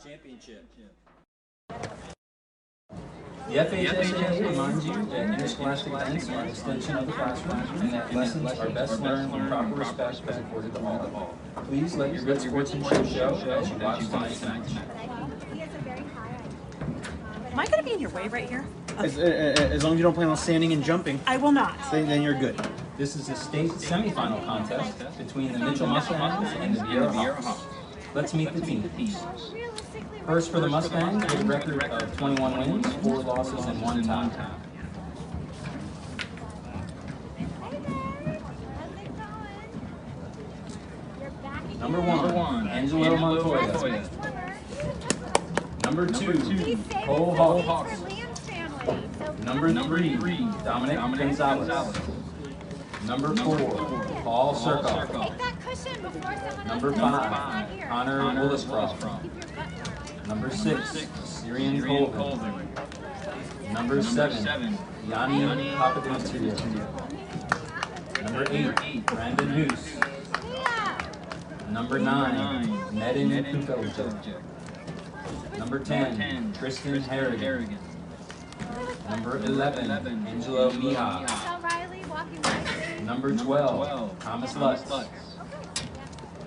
Championship. The FHSAA reminds you that interscholastic events are an extension of the classroom and that lessons are best learned when proper respect is accorded to all. Please let your good sportsmanship show as you watch tonight's match. Am I going to be in your way right here? As long as you don't plan on standing and jumping. I will not. Then you're good. This is the state semifinal contest between the Mitchell Mustangs and the Viera Hawks. Let's meet the teams. First for the Mustangs with a record of 21 wins, 4 losses, and 1 tie. Number 1, Angelo Montoya. Number 2, Cole Hawks. Number 3, Dominic Gonzalez. Number 4, Paul Surkoff. Number 5, Connor Williscroft. Number 6, Syrian Colvin. Number 7, Yanni Papadimitriou. Number 8, Brandon Hoos. Number 9, Nedin Kukovic. Number 10, Tristan Harrigan. Number 11, Angelo Mija. Number 12, Thomas Lutz.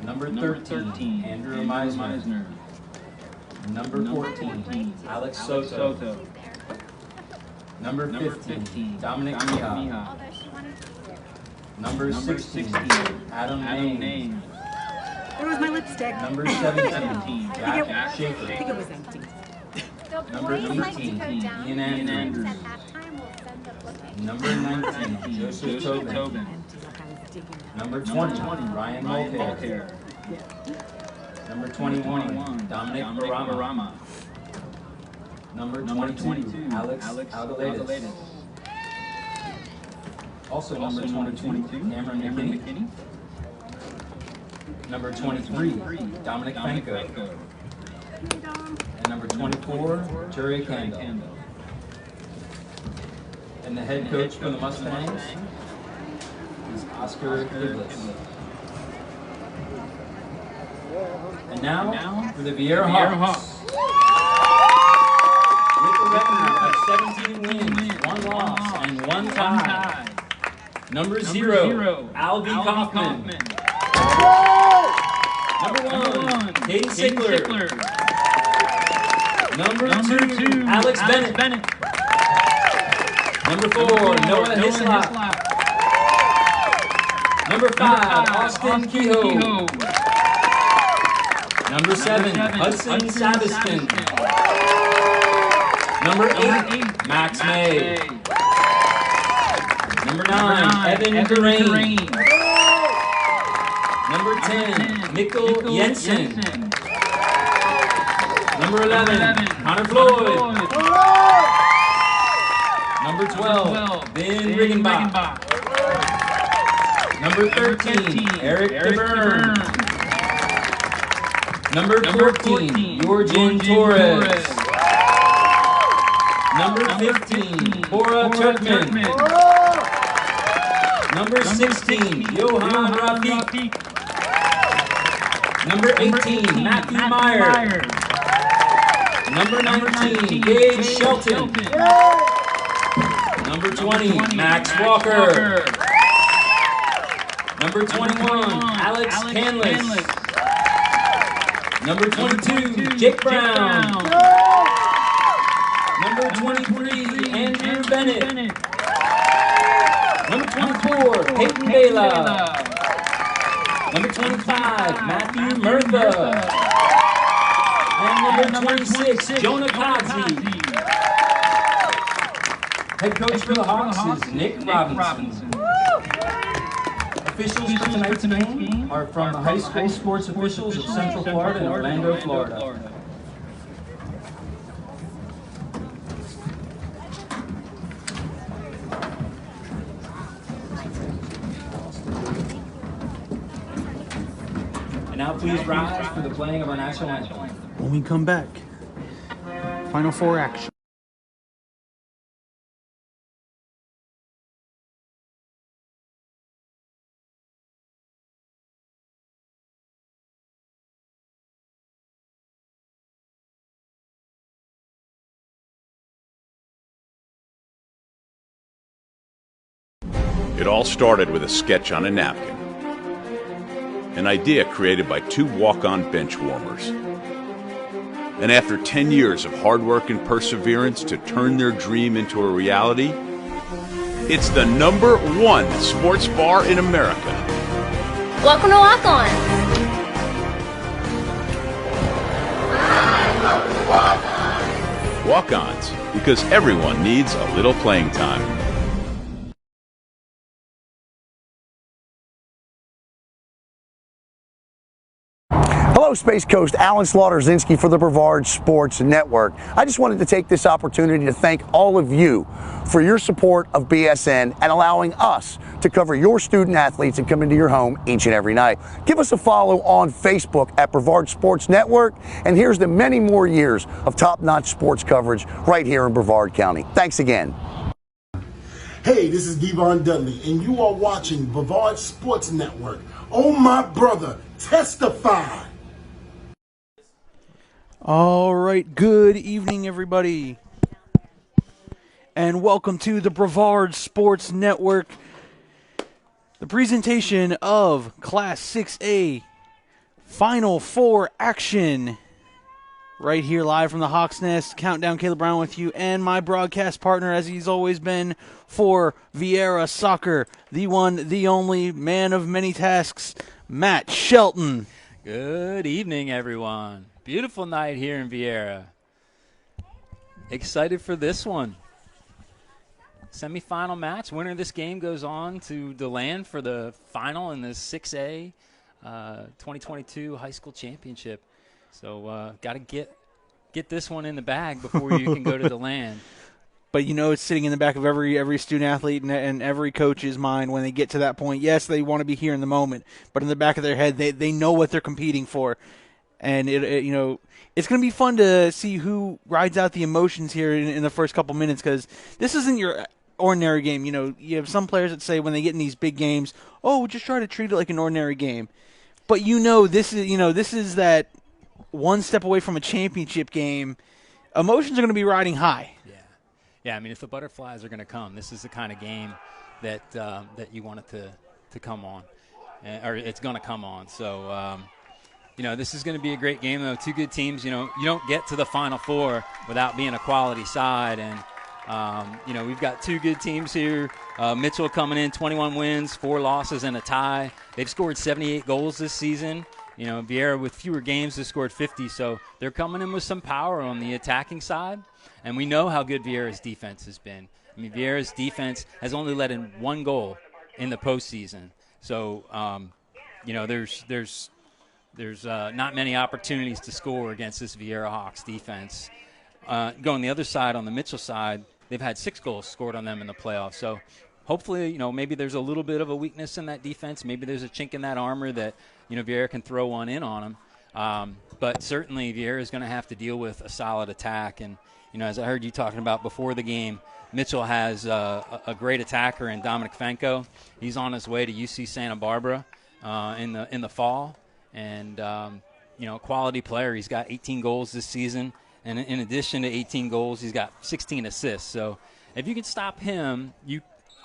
Number 13, Andrew Meisner. Number 14, Alex Soto. Number 15, Dominic Mija. Number 16, Adam Main. Where was my lipstick? Number 17, Jack Schaefer. I think it was empty. Number 18, Ian Andrews. Number 19, Joseph Tobin. Number 20, Ryan Mulcair. Number 21, Dominic Barama. Number 22, Alex Aldaletis. Also number 22, Cameron McKinney. Number 23, Dominic Franco. And number 24, Jerry Kendall. And the head coach for the Mustangs is Oscar Giblitz. And now for the Viera Hawks. With a record of 17 wins, 1 loss, and 1 tie. Number 0, Alvey Kauffman. Number 1, Caden Sickler. Number 2, Alex Bennett. Number 4, Noah Hislop. Number 5, Austin Kehoe. Number 7, Hudson Saveston. Number 8, Max May. Number 9, Evan Durain. Number 10, Mikkel Jensen. Number 11, Connor Floyd. Number 12, Ben Riggenbach. Number 13, Eric DeBurn. Number 14, Yorgen Torres. Number 15, Bora Turkman. Number 16, Johan Rafik. Number 18, Matthew Meyer. Number 19, Gage Shelton. Number 20, Max Walker. Number 21, Alex Canlis. Number 22, Jake Brown. Number 23, Andrew Bennett. Number 24, Peyton Bela. Number 25, Matthew Murtha. And number 26, Jonah Kazi. Head coach for the Hawks is Nick Robinson. Officials for tonight's game are from the high school sports officials of Central Florida and Orlando, Florida. And now please rise for the playing of our national anthem. When we come back, Final Four action. It all started with a sketch on a napkin. An idea created by two walk-on bench warmers. And after 10 years of hard work and perseverance to turn their dream into a reality, it's the #1 sports bar in America. Welcome to Walk-On. Walk-ons, because everyone needs a little playing time. Hello, Space Coast. Alan Slaughter-Zinski for the Brevard Sports Network. I just wanted to take this opportunity to thank all of you for your support of BSN and allowing us to cover your student athletes and come into your home each and every night. Give us a follow on Facebook at Brevard Sports Network, and here's to many more years of top-notch sports coverage right here in Brevard County. Thanks again. Hey, this is Devon Dudley, and you are watching Brevard Sports Network. Oh, my brother, testify. All right, good evening, everybody, and welcome to the Brevard Sports Network, the presentation of Class 6A Final Four action, right here live from the Hawks Nest. Countdown, Caleb Brown with you, and my broadcast partner, as he's always been for Viera Soccer, the one, the only, man of many tasks, Matt Shelton. Good evening, everyone. Beautiful night here in Viera. Excited for this one. Semifinal match. Winner of this game goes on to DeLand for the final in the 6A 2022 high school championship. So got to get this one in the bag before you can go to DeLand. But you know, it's sitting in the back of every student athlete and every coach's mind when they get to that point. Yes, they want to be here in the moment, but in the back of their head, they know what they're competing for. And you know, it's going to be fun to see who rides out the emotions here in the first couple minutes, because this isn't your ordinary game. You know, you have some players that say when they get in these big games, "Oh, we'll just try to treat it like an ordinary game." But this is that one step away from a championship game. Emotions are going to be riding high. Yeah. I mean, if the butterflies are going to come, this is the kind of game that you want it to come on, or it's going to come on. So. You know, this is going to be a great game, though. Two good teams. You know, you don't get to the Final Four without being a quality side. And, you know, we've got two good teams here. Mitchell coming in, 21 wins, 4 losses, and a tie. They've scored 78 goals this season. You know, Viera with fewer games has scored 50. So they're coming in with some power on the attacking side. And we know how good Viera's defense has been. I mean, Viera's defense has only let in 1 goal in the postseason. So, you know, there's not many opportunities to score against this Viera Hawks defense. Going the other side, on the Mitchell side, they've had 6 goals scored on them in the playoffs. So hopefully, you know, maybe there's a little bit of a weakness in that defense. Maybe there's a chink in that armor that, you know, Viera can throw one in on them. But certainly Viera is going to have to deal with a solid attack. And, you know, as I heard you talking about before the game, Mitchell has a great attacker in Dominic Fenko. He's on his way to UC Santa Barbara in the fall. And, you know, quality player. He's got 18 goals this season. And in addition to 18 goals, he's got 16 assists. So if you can stop him,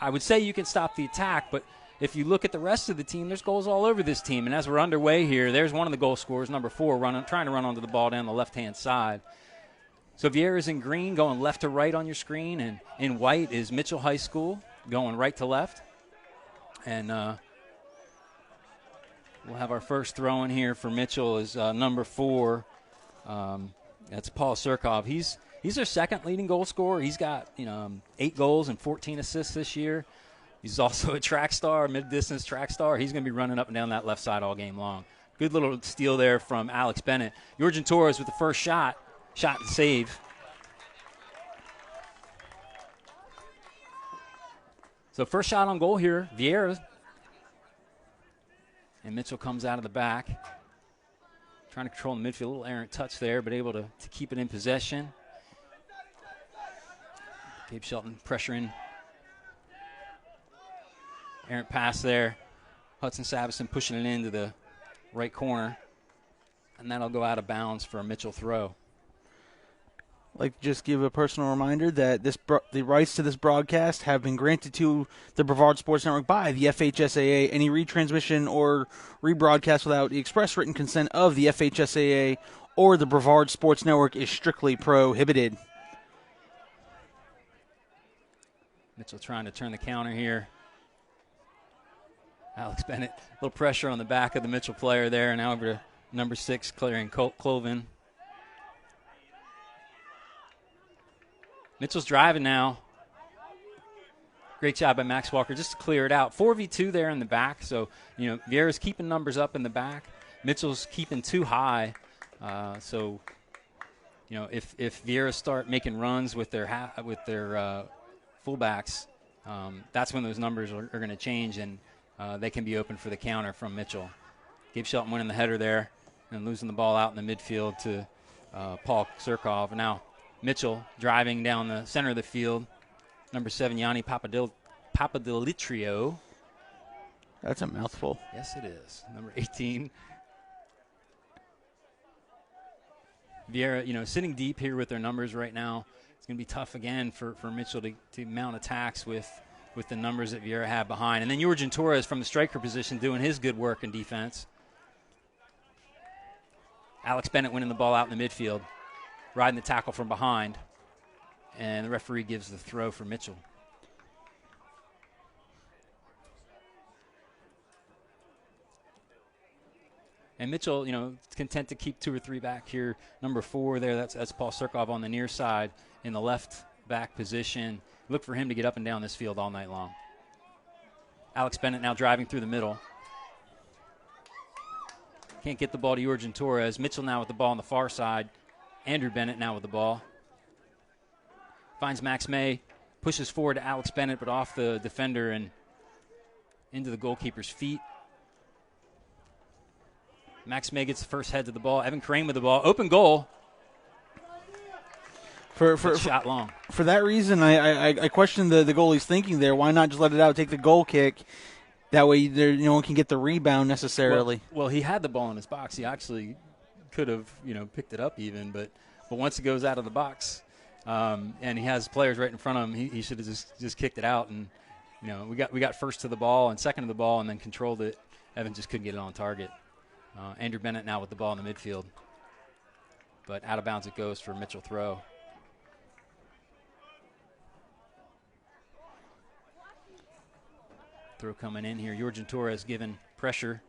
I would say you can stop the attack. But if you look at the rest of the team, there's goals all over this team. And as we're underway here, there's one of the goal scorers, number 4, trying to run onto the ball down the left-hand side. So Viera's in green, going left to right on your screen. And in white is Mitchell High School, going right to left. And we'll have our first throw in here for Mitchell is number 4. That's Paul Surkov. He's their second leading goal scorer. He's got 8 goals and 14 assists this year. He's also a track star, mid-distance track star. He's going to be running up and down that left side all game long. Good little steal there from Alex Bennett. Yorgen Torres with the first shot and save. So first shot on goal here, Viera. And Mitchell comes out of the back. Trying to control the midfield. A little errant touch there, but able to keep it in possession. Gabe Shelton pressuring. Errant pass there. Hudson Savison pushing it into the right corner. And that'll go out of bounds for a Mitchell throw. Like to just give a personal reminder that the rights to this broadcast have been granted to the Brevard Sports Network by the FHSAA. Any retransmission or rebroadcast without the express written consent of the FHSAA or the Brevard Sports Network is strictly prohibited. Mitchell trying to turn the counter here. Alex Bennett, a little pressure on the back of the Mitchell player there. Now over to number 6, clearing Cloven. Mitchell's driving now. Great job by Max Walker just to clear it out. 4v2 there in the back. So, Viera's keeping numbers up in the back. Mitchell's keeping too high. So, if Viera start making runs with their fullbacks, that's when those numbers are going to change, and they can be open for the counter from Mitchell. Gabe Shelton winning the header there and losing the ball out in the midfield to Paul Surkov. Now Mitchell driving down the center of the field. Number 7, Yanni Papadilitrio. That's a mouthful. Yes, it is. Number 18. Viera, sitting deep here with their numbers right now. It's going to be tough again for Mitchell to mount attacks with the numbers that Viera have behind. And then Yorgen Torres from the striker position doing his good work in defense. Alex Bennett winning the ball out in the midfield, riding the tackle from behind. And the referee gives the throw for Mitchell. And Mitchell, content to keep 2 or 3 back here. Number 4 there, that's Paul Surkov on the near side in the left back position. Look for him to get up and down this field all night long. Alex Bennett now driving through the middle. Can't get the ball to Yorgen Torres. Mitchell now with the ball on the far side. Andrew Bennett now with the ball. Finds Max May, pushes forward to Alex Bennett, but off the defender and into the goalkeeper's feet. Max May gets the first head to the ball. Evan Crane with the ball. Open goal. Shot long. For that reason, I question the goalie's thinking there. Why not just let it out, take the goal kick? That way, no one can get the rebound necessarily. Well, he had the ball in his box. He actually could have, picked it up even. But once it goes out of the box, and he has players right in front of him, he should have just kicked it out. And we got first to the ball and second to the ball, and then controlled it. Evan just couldn't get it on target. Andrew Bennett now with the ball in the midfield. But out of bounds it goes for Mitchell throw. Throw coming in here. Yorgen Torres given pressure.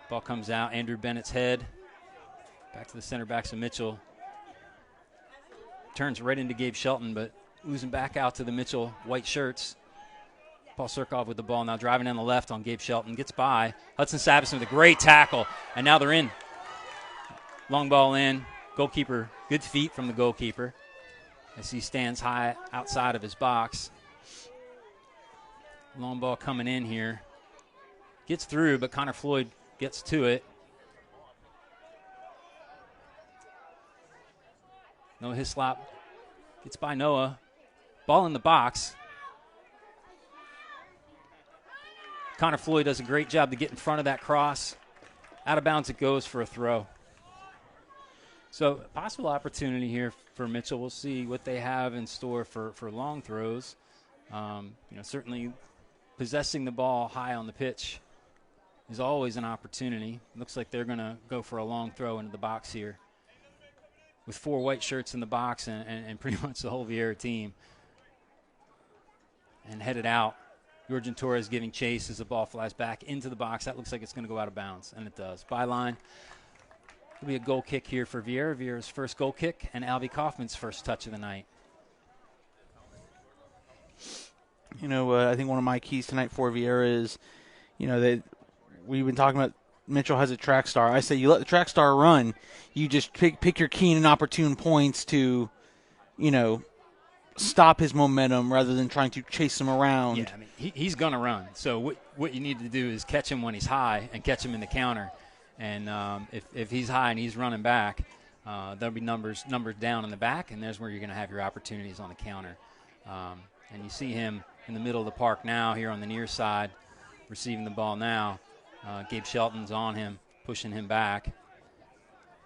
Ball comes out. Andrew Bennett's head. Back to the center backs of Mitchell. Turns right into Gabe Shelton, but oozing back out to the Mitchell white shirts. Paul Surkov with the ball now driving down the left on Gabe Shelton. Gets by. Hudson Savison with a great tackle. And now they're in. Long ball in. Goalkeeper, good feet from the goalkeeper as he stands high outside of his box. Long ball coming in here. Gets through, but Connor Floyd gets to it. Noah Hislop gets by Noah. Ball in the box. Connor Floyd does a great job to get in front of that cross. Out of bounds it goes for a throw. So possible opportunity here for Mitchell. We'll see what they have in store for long throws. Certainly possessing the ball high on the pitch is always an opportunity. Looks like they're going to go for a long throw into the box here with 4 white shirts in the box and pretty much the whole Viera team. And headed out. Yorgen Torres giving chase as the ball flies back into the box. That looks like it's going to go out of bounds, and it does. Byline. It'll be a goal kick here for Viera. Viera's first goal kick, and Alvey Kauffman's first touch of the night. I think one of my keys tonight for Viera is, we've been talking about Mitchell has a track star. I say you let the track star run. You just pick your keen and opportune points to, stop his momentum rather than trying to chase him around. Yeah, he's going to run. So what you need to do is catch him when he's high and catch him in the counter. And if he's high and he's running back, there'll be numbers down in the back, and there's where you're going to have your opportunities on the counter. And you see him in the middle of the park now here on the near side, receiving the ball now. Gabe Shelton's on him, pushing him back.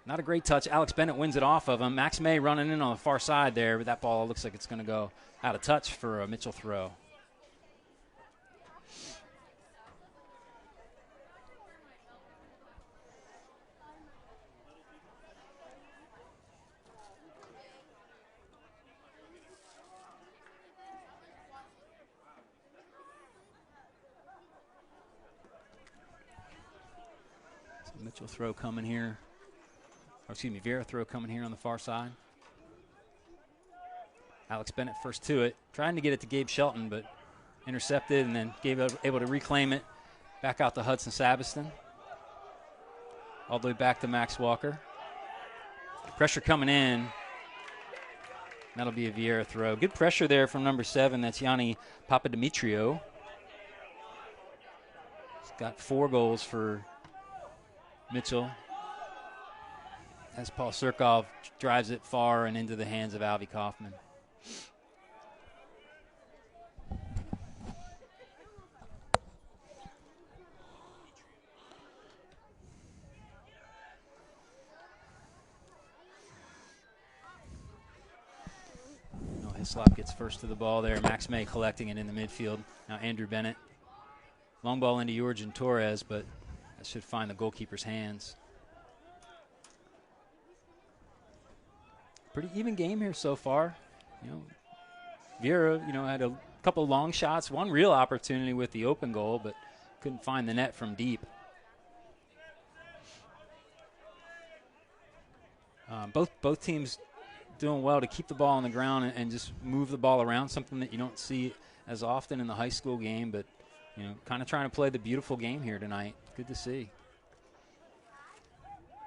Not a great touch. Alex Bennett wins it off of him. Max May running in on the far side there, but that ball looks like it's going to go out of touch for a Mitchell throw. Mitchell throw coming here. Or excuse me, Viera throw coming here on the far side. Alex Bennett first to it. Trying to get it to Gabe Shelton, but intercepted, and then Gabe able to reclaim it. Back out to Hudson Sabiston. All the way back to Max Walker. Pressure coming in. That'll be a Viera throw. Good pressure there from number 7. That's Yanni Papadimitriou. He's got 4 goals for Mitchell, as Paul Surkov drives it far and into the hands of Alvey Kauffman. Hislop gets first to the ball there. Max May collecting it in the midfield. Now Andrew Bennett. Long ball into Yorgen Torres, but that should find the goalkeeper's hands. Pretty even game here so far. Viera, had a couple long shots, one real opportunity with the open goal, but couldn't find the net from deep. Both teams doing well to keep the ball on the ground and just move the ball around, something that you don't see as often in the high school game, but kind of trying to play the beautiful game here tonight. Good to see.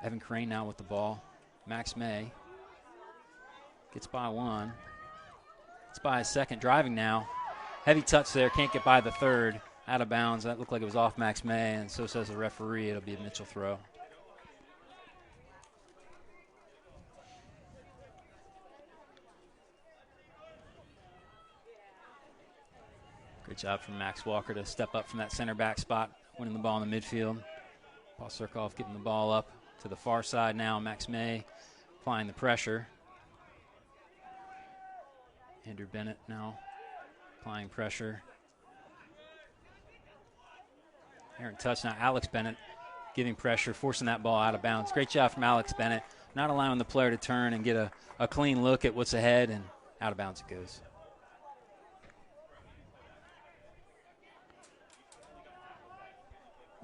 Evan Crane now with the ball. Max May gets by one. Gets by a second. Driving now. Heavy touch there. Can't get by the third. Out of bounds. That looked like it was off Max May, and so says the referee. It'll be a Mitchell throw. Great job from Max Walker to step up from that center back spot, winning the ball in the midfield. Paul Surkov getting the ball up to the far side now. Max May applying the pressure. Andrew Bennett now applying pressure. Aaron touch now. Alex Bennett giving pressure, forcing that ball out of bounds. Great job from Alex Bennett, not allowing the player to turn and get a clean look at what's ahead, and out of bounds it goes.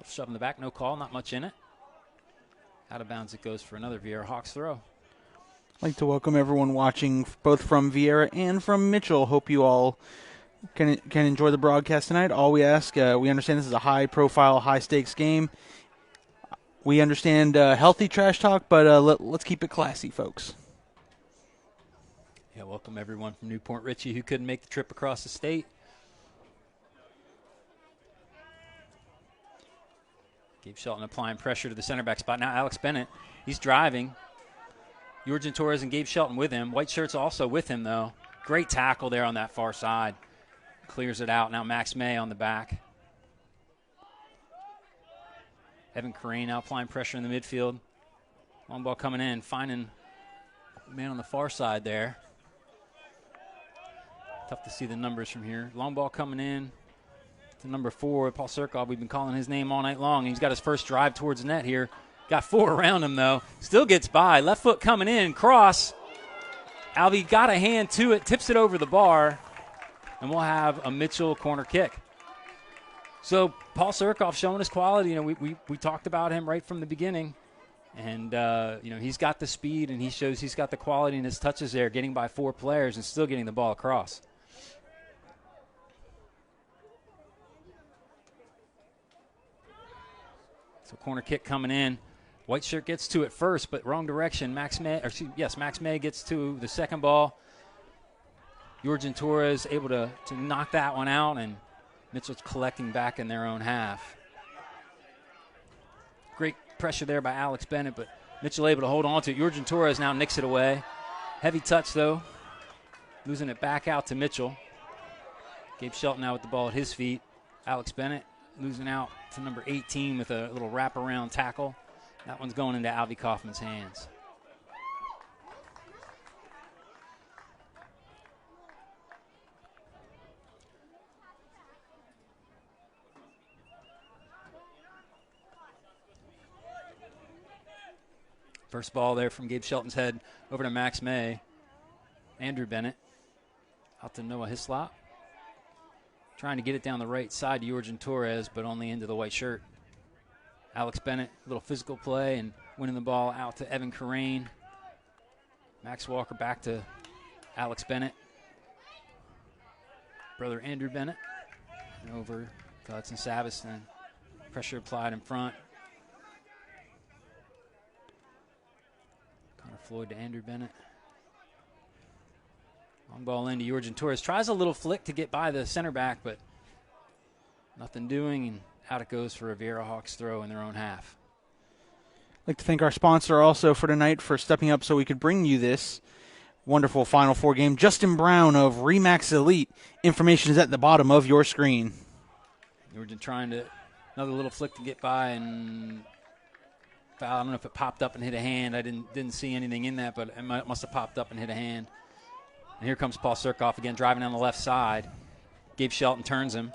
Shove in the back, no call, not much in it. Out of bounds it goes for another Viera Hawks throw. I'd like to welcome everyone watching both from Viera and from Mitchell. Hope you all can enjoy the broadcast tonight. All we ask, we understand this is a high-profile, high-stakes game. We understand healthy trash talk, but let's keep it classy, folks. Yeah, welcome everyone from Newport Richey who couldn't make the trip across the state. Gabe Shelton applying pressure to the center back spot. Now Alex Bennett, he's driving. Yorgen Torres and Gabe Shelton with him. White shirts also with him, though. Great tackle there on that far side. Clears it out. Now Max May on the back. Evan Crane now applying pressure in the midfield. Long ball coming in, finding the man on the far side there. Tough to see the numbers from here. Long ball coming in. Number 4, Paul Surkov, we've been calling his name all night long. He's got his first drive towards the net here. Got 4 around him, though. Still gets by. Left foot coming in. Cross. Alvey got a hand to it, tips it over the bar, and we'll have a Mitchell corner kick. So Paul Surkov showing his quality. We talked about him right from the beginning. And, he's got the speed, and he shows he's got the quality in his touches there, getting by 4 players and still getting the ball across. So corner kick coming in. White shirt gets to it first, but wrong direction. Max May gets to the second ball. Yorgen Torres able to knock that one out, and Mitchell's collecting back in their own half. Great pressure there by Alex Bennett, but Mitchell able to hold on to it. Yorgen Torres now nicks it away. Heavy touch, though. Losing it back out to Mitchell. Gabe Shelton now with the ball at his feet. Alex Bennett losing out to number 18 with a little wraparound tackle. That one's going into Alvey Kauffman's hands. First ball there from Gabe Shelton's head over to Max May. Andrew Bennett out to Noah Hislop. Trying to get it down the right side to Yorgen Torres, but only into the white shirt. Alex Bennett, a little physical play and winning the ball out to Evan Carrain. Max Walker back to Alex Bennett. Brother Andrew Bennett. And over to Hudson Savison. Pressure applied in front. Connor Floyd to Andrew Bennett. Long ball into Yorgen Torres. Tries a little flick to get by the center back, but nothing doing, and out it goes for a Viera Hawks throw in their own half. I'd like to thank our sponsor also for tonight for stepping up so we could bring you this wonderful Final Four game. Justin Brown of Remax Elite. Information is at the bottom of your screen. Yorgen trying to, another little flick to get by, and foul. I don't know if it popped up and hit a hand. I didn't see anything in that, but it must have popped up and hit a hand. And here comes Paul Surkoff again, driving down the left side. Gabe Shelton turns him.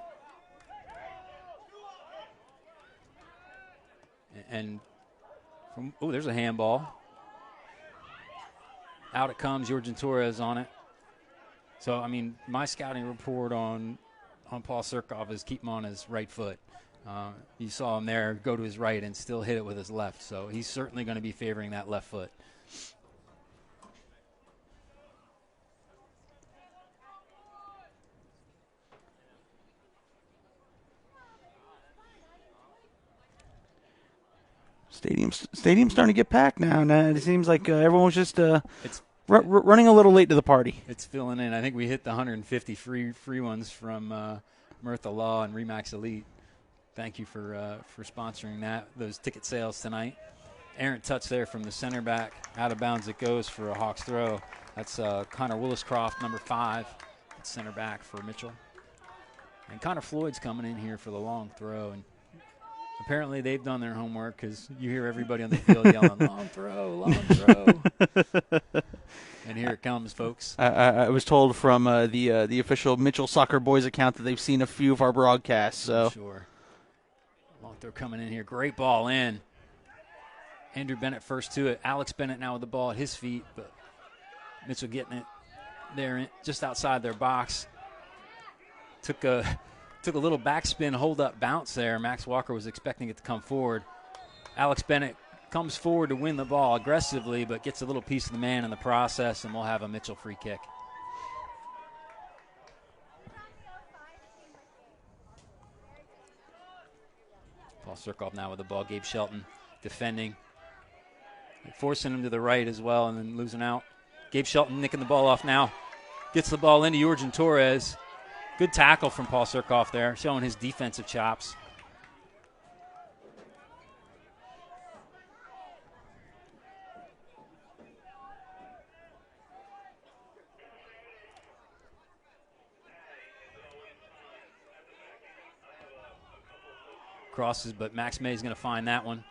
And there's a handball. Out it comes, Yorgen Torres on it. So, I mean, my scouting report on Paul Surkoff is keep him on his right foot. You saw him there go to his right and still hit it with his left. So he's certainly going to be favoring that left foot. Stadium's starting to get packed now. It seems like everyone's just running a little late to the party. It's filling in. I think we hit the 150 free ones from Murtha Law and Remax Elite. Thank you for sponsoring those ticket sales tonight. Errant touch there from the center back. Out of bounds it goes for a Hawks throw. That's Connor Williscroft, number 5, center back for Mitchell. And Connor Floyd's coming in here for the long throw. And apparently they've done their homework because you hear everybody on the field yelling, long throw, long throw. And here it comes, folks. I was told from the official Mitchell Soccer Boys account that they've seen a few of our broadcasts. So. I'm sure. Long throw coming in here. Great ball in. Andrew Bennett first to it. Alex Bennett now with the ball at his feet, but Mitchell getting it there just outside their box. Took a little backspin, hold-up bounce there. Max Walker was expecting it to come forward. Alex Bennett comes forward to win the ball aggressively, but gets a little piece of the man in the process, and we'll have a Mitchell free kick. Paul Surkoff now with the ball. Gabe Shelton defending. Forcing him to the right as well and then losing out. Gabe Shelton nicking the ball off now. Gets the ball into Yorgen Torres. Good tackle from Paul Surkoff there, showing his defensive chops. Crosses, but Max May is going to find that one.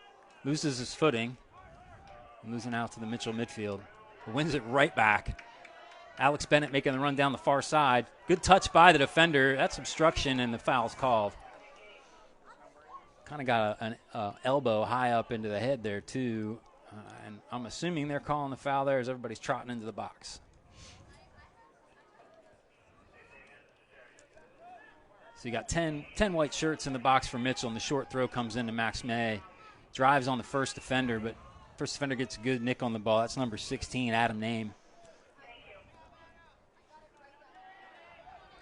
Loses his footing. And losing out to the Mitchell midfield. Wins it right back. Alex Bennett making the run down the far side. Good touch by the defender. That's obstruction, and the foul's called. Kind of got an elbow high up into the head there, too. And I'm assuming they're calling the foul there as everybody's trotting into the box. So you got 10 white shirts in the box for Mitchell, and the short throw comes into Max May. Drives on the first defender, but first defender gets a good nick on the ball. That's number 16, Adam Name.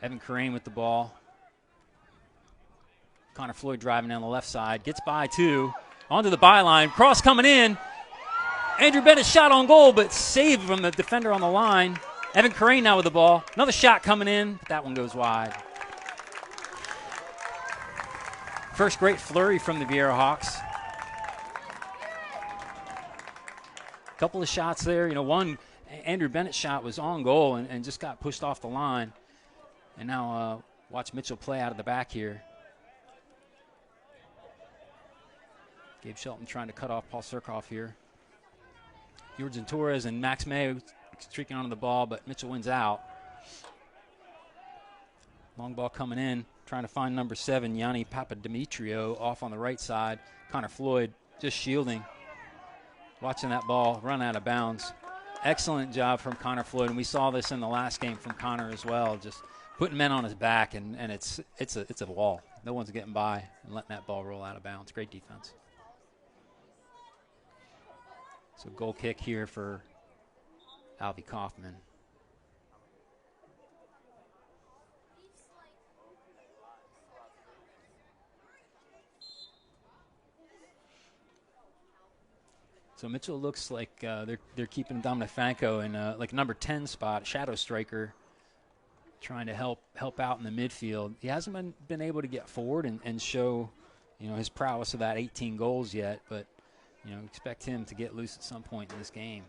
Evan Carrain with the ball. Connor Floyd driving down the left side. Gets by 2. Onto the byline. Cross coming in. Andrew Bennett shot on goal, but saved from the defender on the line. Evan Carrain now with the ball. Another shot coming in, but that one goes wide. First great flurry from the Viera Hawks. Couple of shots there. One, Andrew Bennett's shot was on goal and just got pushed off the line. And now watch Mitchell play out of the back here. Gabe Shelton trying to cut off Paul Surkoff here. Yorgen Torres and Max May streaking onto the ball, but Mitchell wins out. Long ball coming in, trying to find number 7, Yanni Papademetrio, off on the right side. Connor Floyd just shielding, watching that ball run out of bounds. Excellent job from Connor Floyd, and we saw this in the last game from Connor as well, just putting men on his back, and it's a wall. No one's getting by and letting that ball roll out of bounds. Great defense. So goal kick here for Alvey Kauffman. So Mitchell looks like they're keeping Dominic Fanco in like number 10 spot, shadow striker, trying to help out in the midfield. He hasn't been able to get forward and show, his prowess of that 18 goals yet, but expect him to get loose at some point in this game.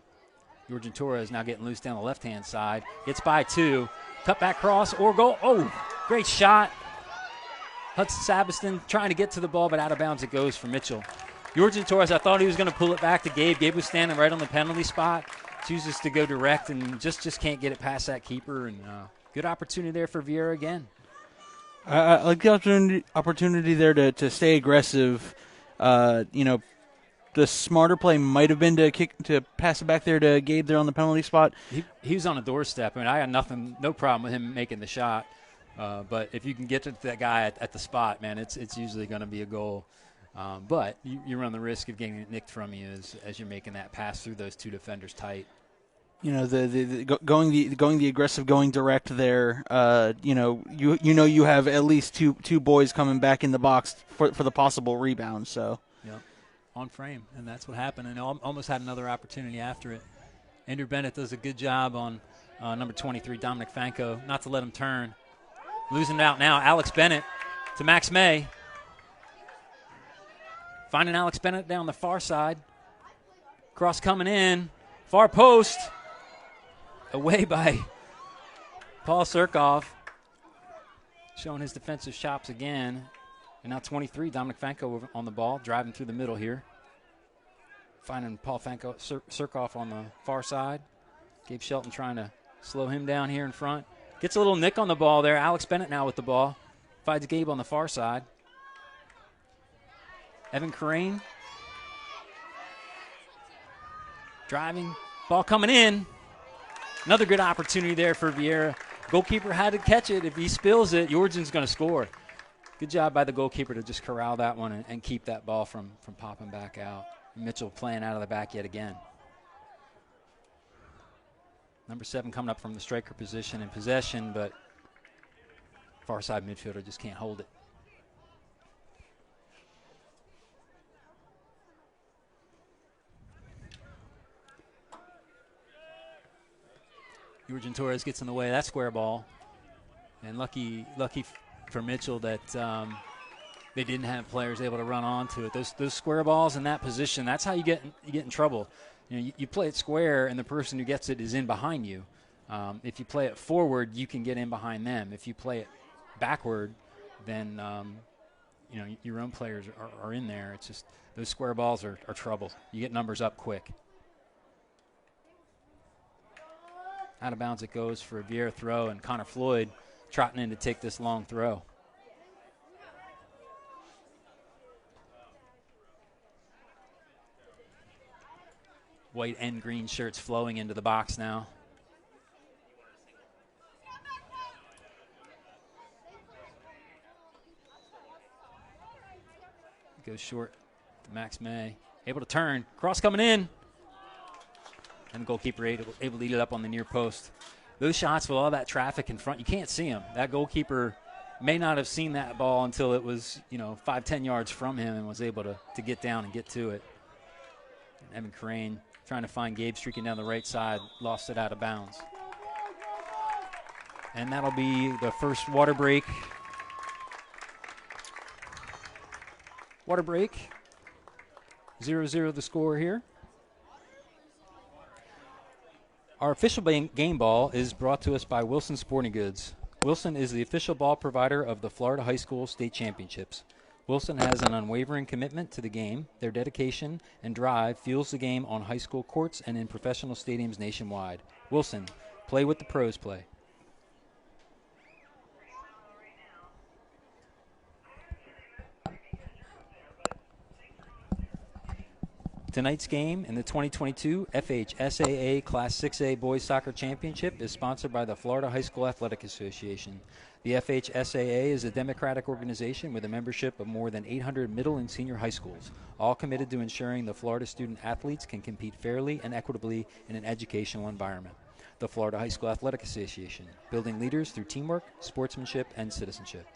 Yorgen Torres now getting loose down the left-hand side, gets by 2, cut back cross or goal. Oh, great shot. Hudson Sabiston trying to get to the ball, but out of bounds it goes for Mitchell. Yorgen Torres, I thought he was going to pull it back to Gabe. Gabe was standing right on the penalty spot, chooses to go direct and just can't get it past that keeper. And good opportunity there for Viera again. I like the opportunity there to stay aggressive. The smarter play might have been to pass it back there to Gabe there on the penalty spot. He was on a doorstep. I mean, I had no problem with him making the shot. But if you can get to that guy at the spot, man, it's usually going to be a goal. But you run the risk of getting it nicked from you as you're making that pass through those 2 defenders tight. Going the aggressive, going direct there. You have at least two boys coming back in the box for the possible rebound. So yep, on frame, and that's what happened. And almost had another opportunity after it. Andrew Bennett does a good job on number 23, Dominic Fanco, not to let him turn. Losing it out now, Alex Bennett to Max May. Finding Alex Bennett down the far side. Cross coming in. Far post. Away by Paul Surkoff. Showing his defensive chops again. And now 23, Dominic Fanco on the ball. Driving through the middle here. Finding Paul Fanco, Surkoff on the far side. Gabe Shelton trying to slow him down here in front. Gets a little nick on the ball there. Alex Bennett now with the ball. Finds Gabe on the far side. Evan Crane driving, ball coming in. Another good opportunity there for Viera. Goalkeeper had to catch it. If he spills it, Yorgen's going to score. Good job by the goalkeeper to just corral that one and keep that ball from popping back out. Mitchell playing out of the back yet again. Number 7 coming up from the striker position in possession, but far side midfielder just can't hold it. Yorgen Torres gets in the way of that square ball. And lucky for Mitchell that they didn't have players able to run onto it. Those square balls in that position, that's how you get in trouble. You play it square and the person who gets it is in behind you. If you play it forward, you can get in behind them. If you play it backward, then your own players are in there. It's just those square balls are trouble. You get numbers up quick. Out of bounds it goes for a Viera throw, and Connor Floyd trotting in to take this long throw. White and green shirts flowing into the box now. Goes short to Max May. Able to turn. Cross coming in. And the goalkeeper able to eat it up on the near post. Those shots with all that traffic in front, you can't see them. That goalkeeper may not have seen that ball until it was, 5-10 yards from him and was able to get down and get to it. And Evan Crane trying to find Gabe streaking down the right side, lost it out of bounds. And that'll be the first water break. Water break. 0-0 the score here. Our official game ball is brought to us by Wilson Sporting Goods. Wilson is the official ball provider of the Florida High School State Championships. Wilson has an unwavering commitment to the game. Their dedication and drive fuels the game on high school courts and in professional stadiums nationwide. Wilson, play what the pros play. Tonight's game in the 2022 FHSAA Class 6A Boys Soccer Championship is sponsored by the Florida High School Athletic Association. The FHSAA is a democratic organization with a membership of more than 800 middle and senior high schools, all committed to ensuring the Florida student athletes can compete fairly and equitably in an educational environment. The Florida High School Athletic Association, building leaders through teamwork, sportsmanship, and citizenship.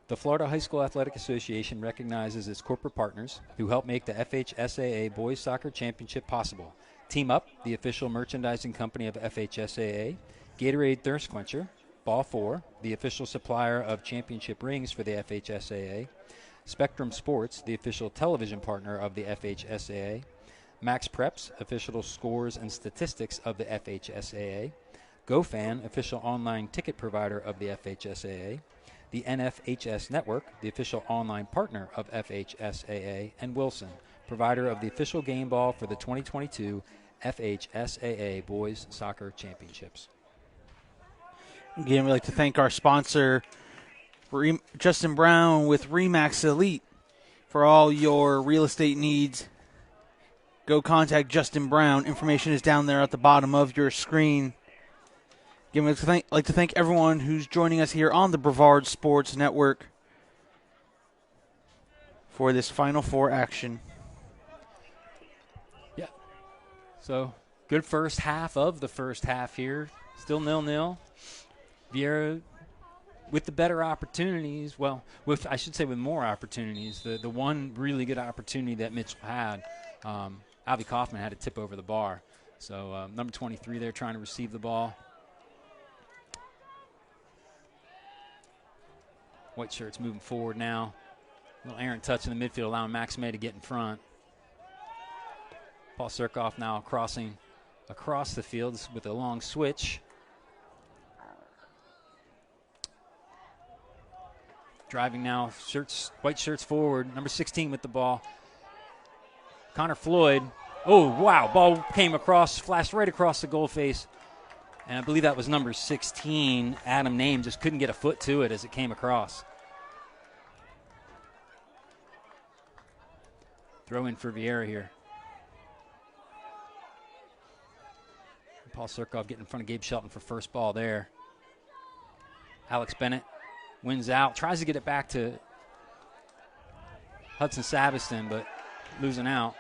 The Florida High School Athletic Association recognizes its corporate partners who help make the FHSAA Boys Soccer Championship possible. Team Up, the official merchandising company of FHSAA, Gatorade Thirst Quencher, Ball 4, the official supplier of championship rings for the FHSAA, Spectrum Sports, the official television partner of the FHSAA, Max Preps, official scores and statistics of the FHSAA, GoFan, official online ticket provider of the FHSAA, the NFHS Network, the official online partner of FHSAA, and Wilson, provider of the official game ball for the 2022 FHSAA Boys Soccer Championships. Again, we'd like to thank our sponsor, Justin Brown with RE/MAX Elite. For all your real estate needs, go contact Justin Brown. Information is down there at the bottom of your screen. Again, we'd like to thank everyone who's joining us here on the Brevard Sports Network for this Final Four action. Yeah. So, good first half of the first half here. Still 0-0. Viera with the better opportunities. Well, with more opportunities. The one really good opportunity that Mitchell had, Alvey Kauffman had to tip over the bar. So, number 23 there trying to receive the ball. White shirts moving forward now. A little errant touch in the midfield, allowing Max May to get in front. Paul Surkoff now crossing across the field with a long switch. Driving now, white shirts forward. Number 16 with the ball. Connor Floyd. Oh, wow. Ball came across, flashed right across the goal face. And I believe that was number 16, Adam Name, just couldn't get a foot to it as it came across. Throw in for Viera here. Paul Surkoff getting in front of Gabe Shelton for first ball there. Alex Bennett wins out, tries to get it back to Hudson Saveston, but losing out.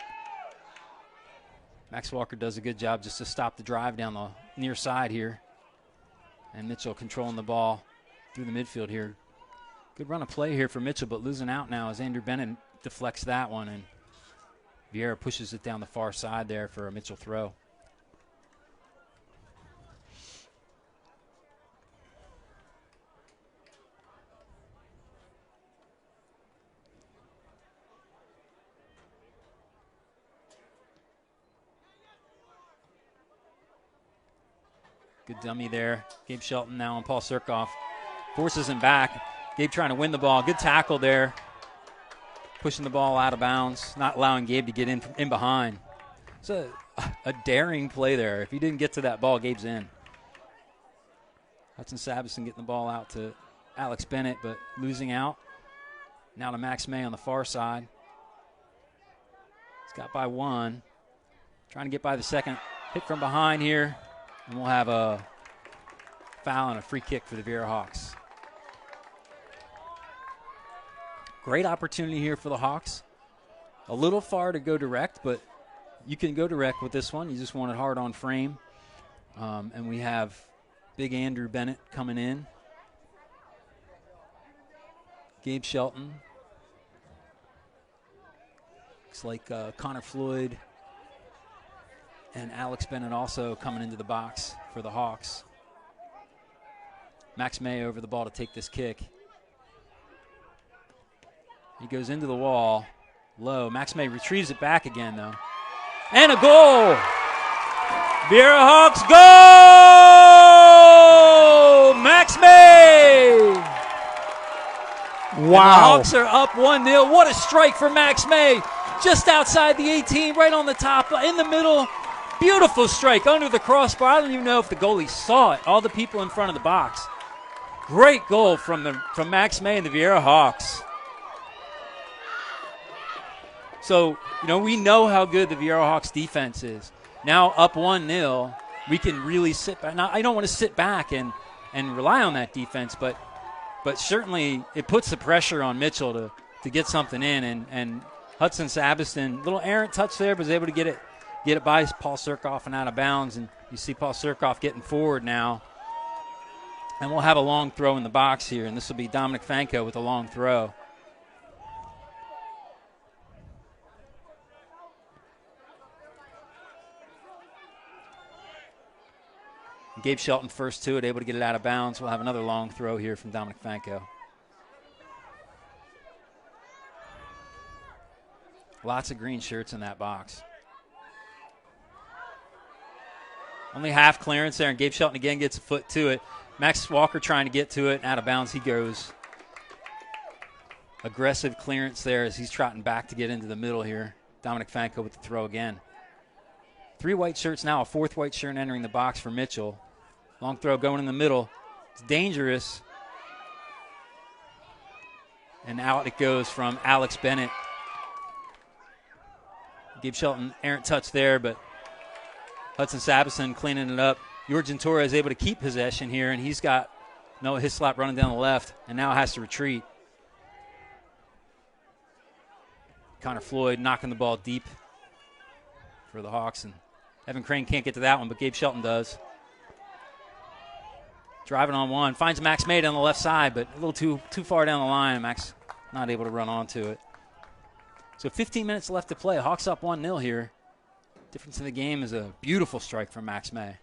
Max Walker does a good job just to stop the drive down the near side here. And Mitchell controlling the ball through the midfield here. Good run of play here for Mitchell, but losing out now as Andrew Bennett deflects that one, and Viera pushes it down the far side there for a Mitchell throw. Good dummy there. Gabe Shelton now on Paul Surkoff. Forces him back. Gabe trying to win the ball. Good tackle there. Pushing the ball out of bounds. Not allowing Gabe to get in behind. It's a daring play there. If he didn't get to that ball, Gabe's in. Hudson Saveston getting the ball out to Alex Bennett, but losing out. Now to Max May on the far side. He's got by one. Trying to get by the second. Hit from behind here. And we'll have a foul and a free kick for the Viera Hawks. Great opportunity here for the Hawks. A little far to go direct, but you can go direct with this one. You just want it hard on frame. And we have big Andrew Bennett coming in. Gabe Shelton. Looks like Connor Floyd and Alex Bennett also coming into the box for the Hawks. Max May over the ball to take this kick. He goes into the wall, low. Max May retrieves it back again, though. And a goal! Viera Hawks go! Max May! Wow. And the Hawks are up 1-0. What a strike for Max May. Just outside the 18, right on the top, in the middle. Beautiful strike under the crossbar. I don't even know if the goalie saw it. All the people in front of the box. Great goal from Max May and the Viera Hawks. So, we know how good the Viera Hawks defense is. Now up 1-0, we can really sit back. Now, I don't want to sit back and rely on that defense, but certainly it puts the pressure on Mitchell to get something in. And Hudson Sabiston, little errant touch there, but was able to get it by Paul Surkoff and out of bounds. And you see Paul Surkoff getting forward now. And we'll have a long throw in the box here, and this will be Dominic Fanko with a long throw. Gabe Shelton first to it, able to get it out of bounds. We'll have another long throw here from Dominic Fanko. Lots of green shirts in that box. Only half clearance there, and Gabe Shelton again gets a foot to it. Max Walker trying to get to it, out of bounds he goes. Aggressive clearance there as he's trotting back to get into the middle here. Dominic Fanko with the throw again. 3 white shirts now, a 4th white shirt entering the box for Mitchell. Long throw going in the middle. It's dangerous. And out it goes from Alex Bennett. Gabe Shelton, errant touch there, but Hudson Sabison cleaning it up. Yorgen Torres able to keep possession here, and he's got Noah Hislop running down the left, and now has to retreat. Connor Floyd knocking the ball deep for the Hawks, and Evan Crane can't get to that one, but Gabe Shelton does. Driving on one, finds Max May on the left side, but a little too far down the line. Max not able to run onto it. So 15 minutes left to play. Hawks up 1-0 here. Difference in the game is a beautiful strike from Max May.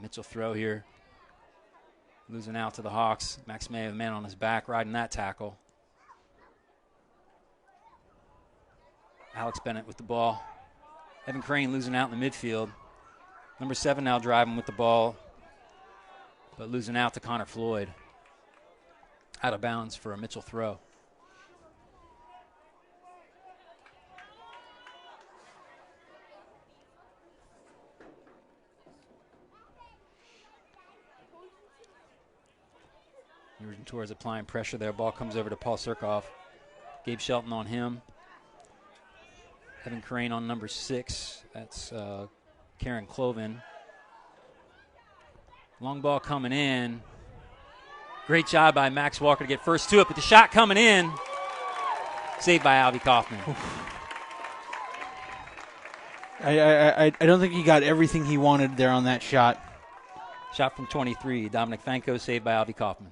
Mitchell throw here. Losing out to the Hawks. Max May, a man on his back, riding that tackle. Alex Bennett with the ball. Evan Crane losing out in the midfield. Number 7 now driving with the ball, but losing out to Connor Floyd. Out of bounds for a Mitchell throw. Yorgen Torres applying pressure there. Ball comes over to Paul Surkoff. Gabe Shelton on him. Evan Crane on number 6. That's Karen Cloven. Long ball coming in. Great job by Max Walker to get first to it, but the shot coming in. Saved by Alvey Kauffman. I don't think he got everything he wanted there on that shot. Shot from 23. Dominic Fanko saved by Alvey Kauffman.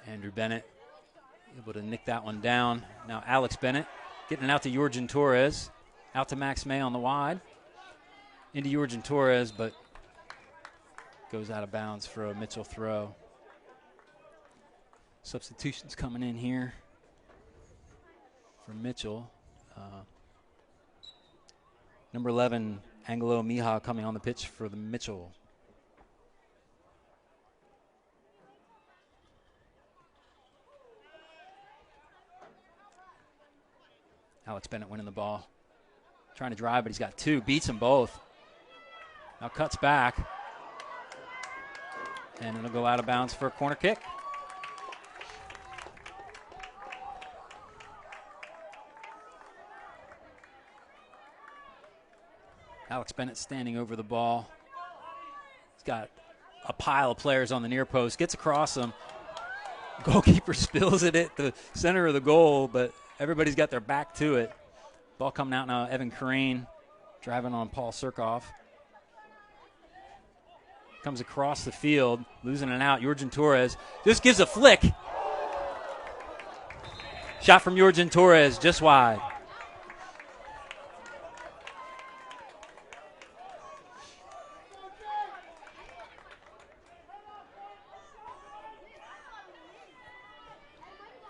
Andrew Bennett able to nick that one down. Now Alex Bennett getting it out to Yorgen Torres. Out to Max May on the wide. Into Yorgen Torres, but goes out of bounds for a Mitchell throw. Substitutions coming in here for Mitchell. Number 11, Angelo Mija coming on the pitch for the Mitchell. Alex Bennett winning the ball. Trying to drive, but he's got 2. Beats them both. Now cuts back. And it'll go out of bounds for a corner kick. Alex Bennett standing over the ball. He's got a pile of players on the near post. Gets across them. Goalkeeper spills it at the center of the goal, but everybody's got their back to it. Ball coming out now. Evan Crane driving on Paul Surkoff. Comes across the field, losing it out. Yorgen Torres just gives a flick. Shot from Yorgen Torres, just wide.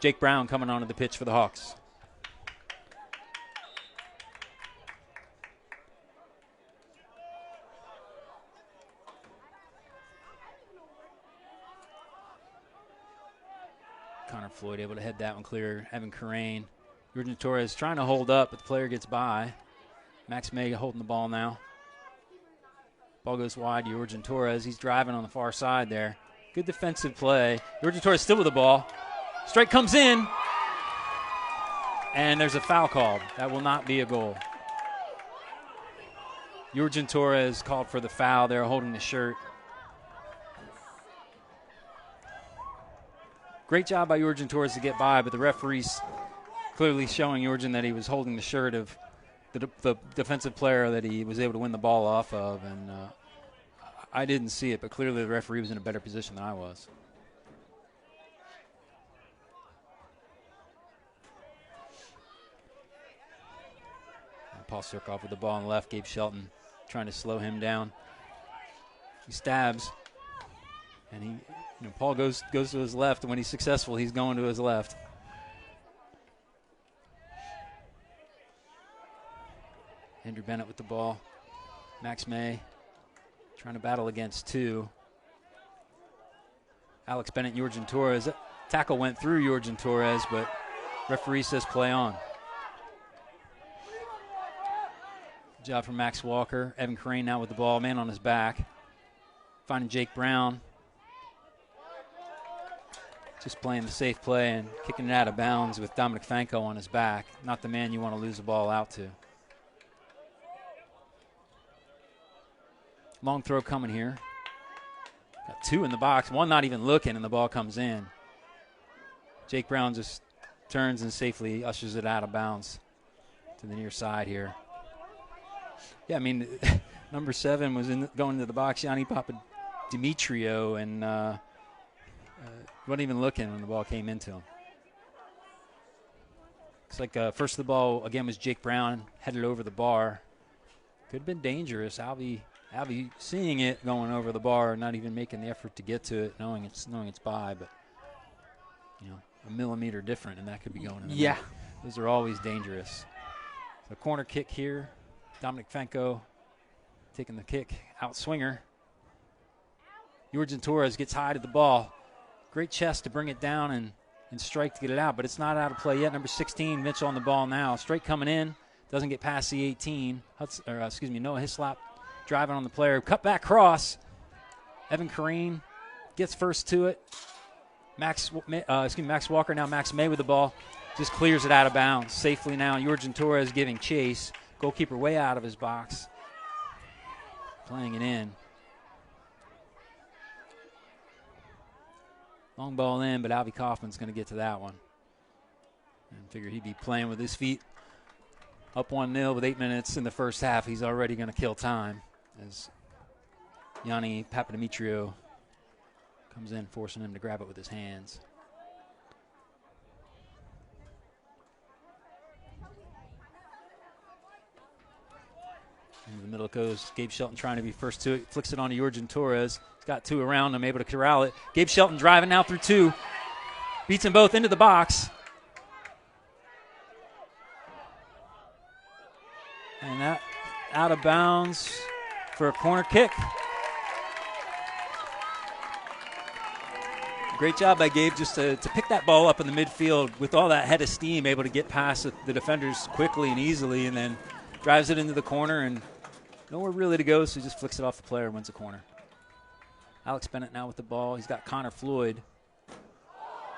Jake Brown coming onto the pitch for the Hawks. Connor Floyd able to head that one clear. Evan Carrain. Yorgen Torres trying to hold up, but the player gets by. Max May holding the ball now. Ball goes wide to Yorgen Torres. He's driving on the far side there. Good defensive play. Yorgen Torres still with the ball. Strike comes in. And there's a foul called. That will not be a goal. Yorgen Torres called for the foul there, holding the shirt. Great job by Yorgen Torres to get by, but the referee's clearly showing Yorgen that he was holding the shirt of the defensive player that he was able to win the ball off of. And I didn't see it, but clearly the referee was in a better position than I was. Paul Surkoff with the ball on the left. Gabe Shelton trying to slow him down. He stabs, and Paul goes to his left, and when he's successful, he's going to his left. Andrew Bennett with the ball. Max May trying to battle against two. Alex Bennett and Yorgen Torres. Tackle went through Yorgen Torres, but referee says play on. Good job from Max Walker. Evan Carrain now with the ball, man on his back. Finding Jake Brown. Just playing the safe play and kicking it out of bounds with Dominic Fanko on his back. Not the man you want to lose the ball out to. Long throw coming here. Got two in the box, one not even looking, and the ball comes in. Jake Brown just turns and safely ushers it out of bounds to the near side here. Yeah, I mean, number 7 was going into the box, Yanni Papadimitriou, and wasn't even looking when the ball came into him. Looks like first of the ball, again, was Jake Brown, headed over the bar. Could have been dangerous. Alvey seeing it going over the bar, not even making the effort to get to it, knowing it's by, but a millimeter different, and that could be going in the net. Those are always dangerous. So corner kick here. Dominic Fanko taking the kick, out swinger. Yorgen Torres gets high to the ball. Great chest to bring it down and strike to get it out, but it's not out of play yet. Number 16, Mitchell on the ball now. Strike coming in, doesn't get past the 18. Noah Hislop driving on the player. Cut back cross. Evan Carrain gets first to it. Max Walker, now Max May with the ball. Just clears it out of bounds safely now. Yorgen Torres giving chase. Goalkeeper way out of his box. Playing it in. Long ball in, but Alvey Kauffman's going to get to that one. And figure he'd be playing with his feet up 1-0 with 8 minutes in the first half. He's already going to kill time as Yanni Papadimitriou comes in, forcing him to grab it with his hands. In the middle goes Gabe Shelton trying to be first to it. Flicks it on to Yorgen Torres. He's got two around him, able to corral it. Gabe Shelton driving now through two. Beats them both into the box. And that out of bounds for a corner kick. Great job by Gabe just to pick that ball up in the midfield with all that head of steam, able to get past the defenders quickly and easily, and then drives it into the corner and nowhere really to go, so he just flicks it off the player and wins the corner. Alex Bennett now with the ball. He's got Connor Floyd.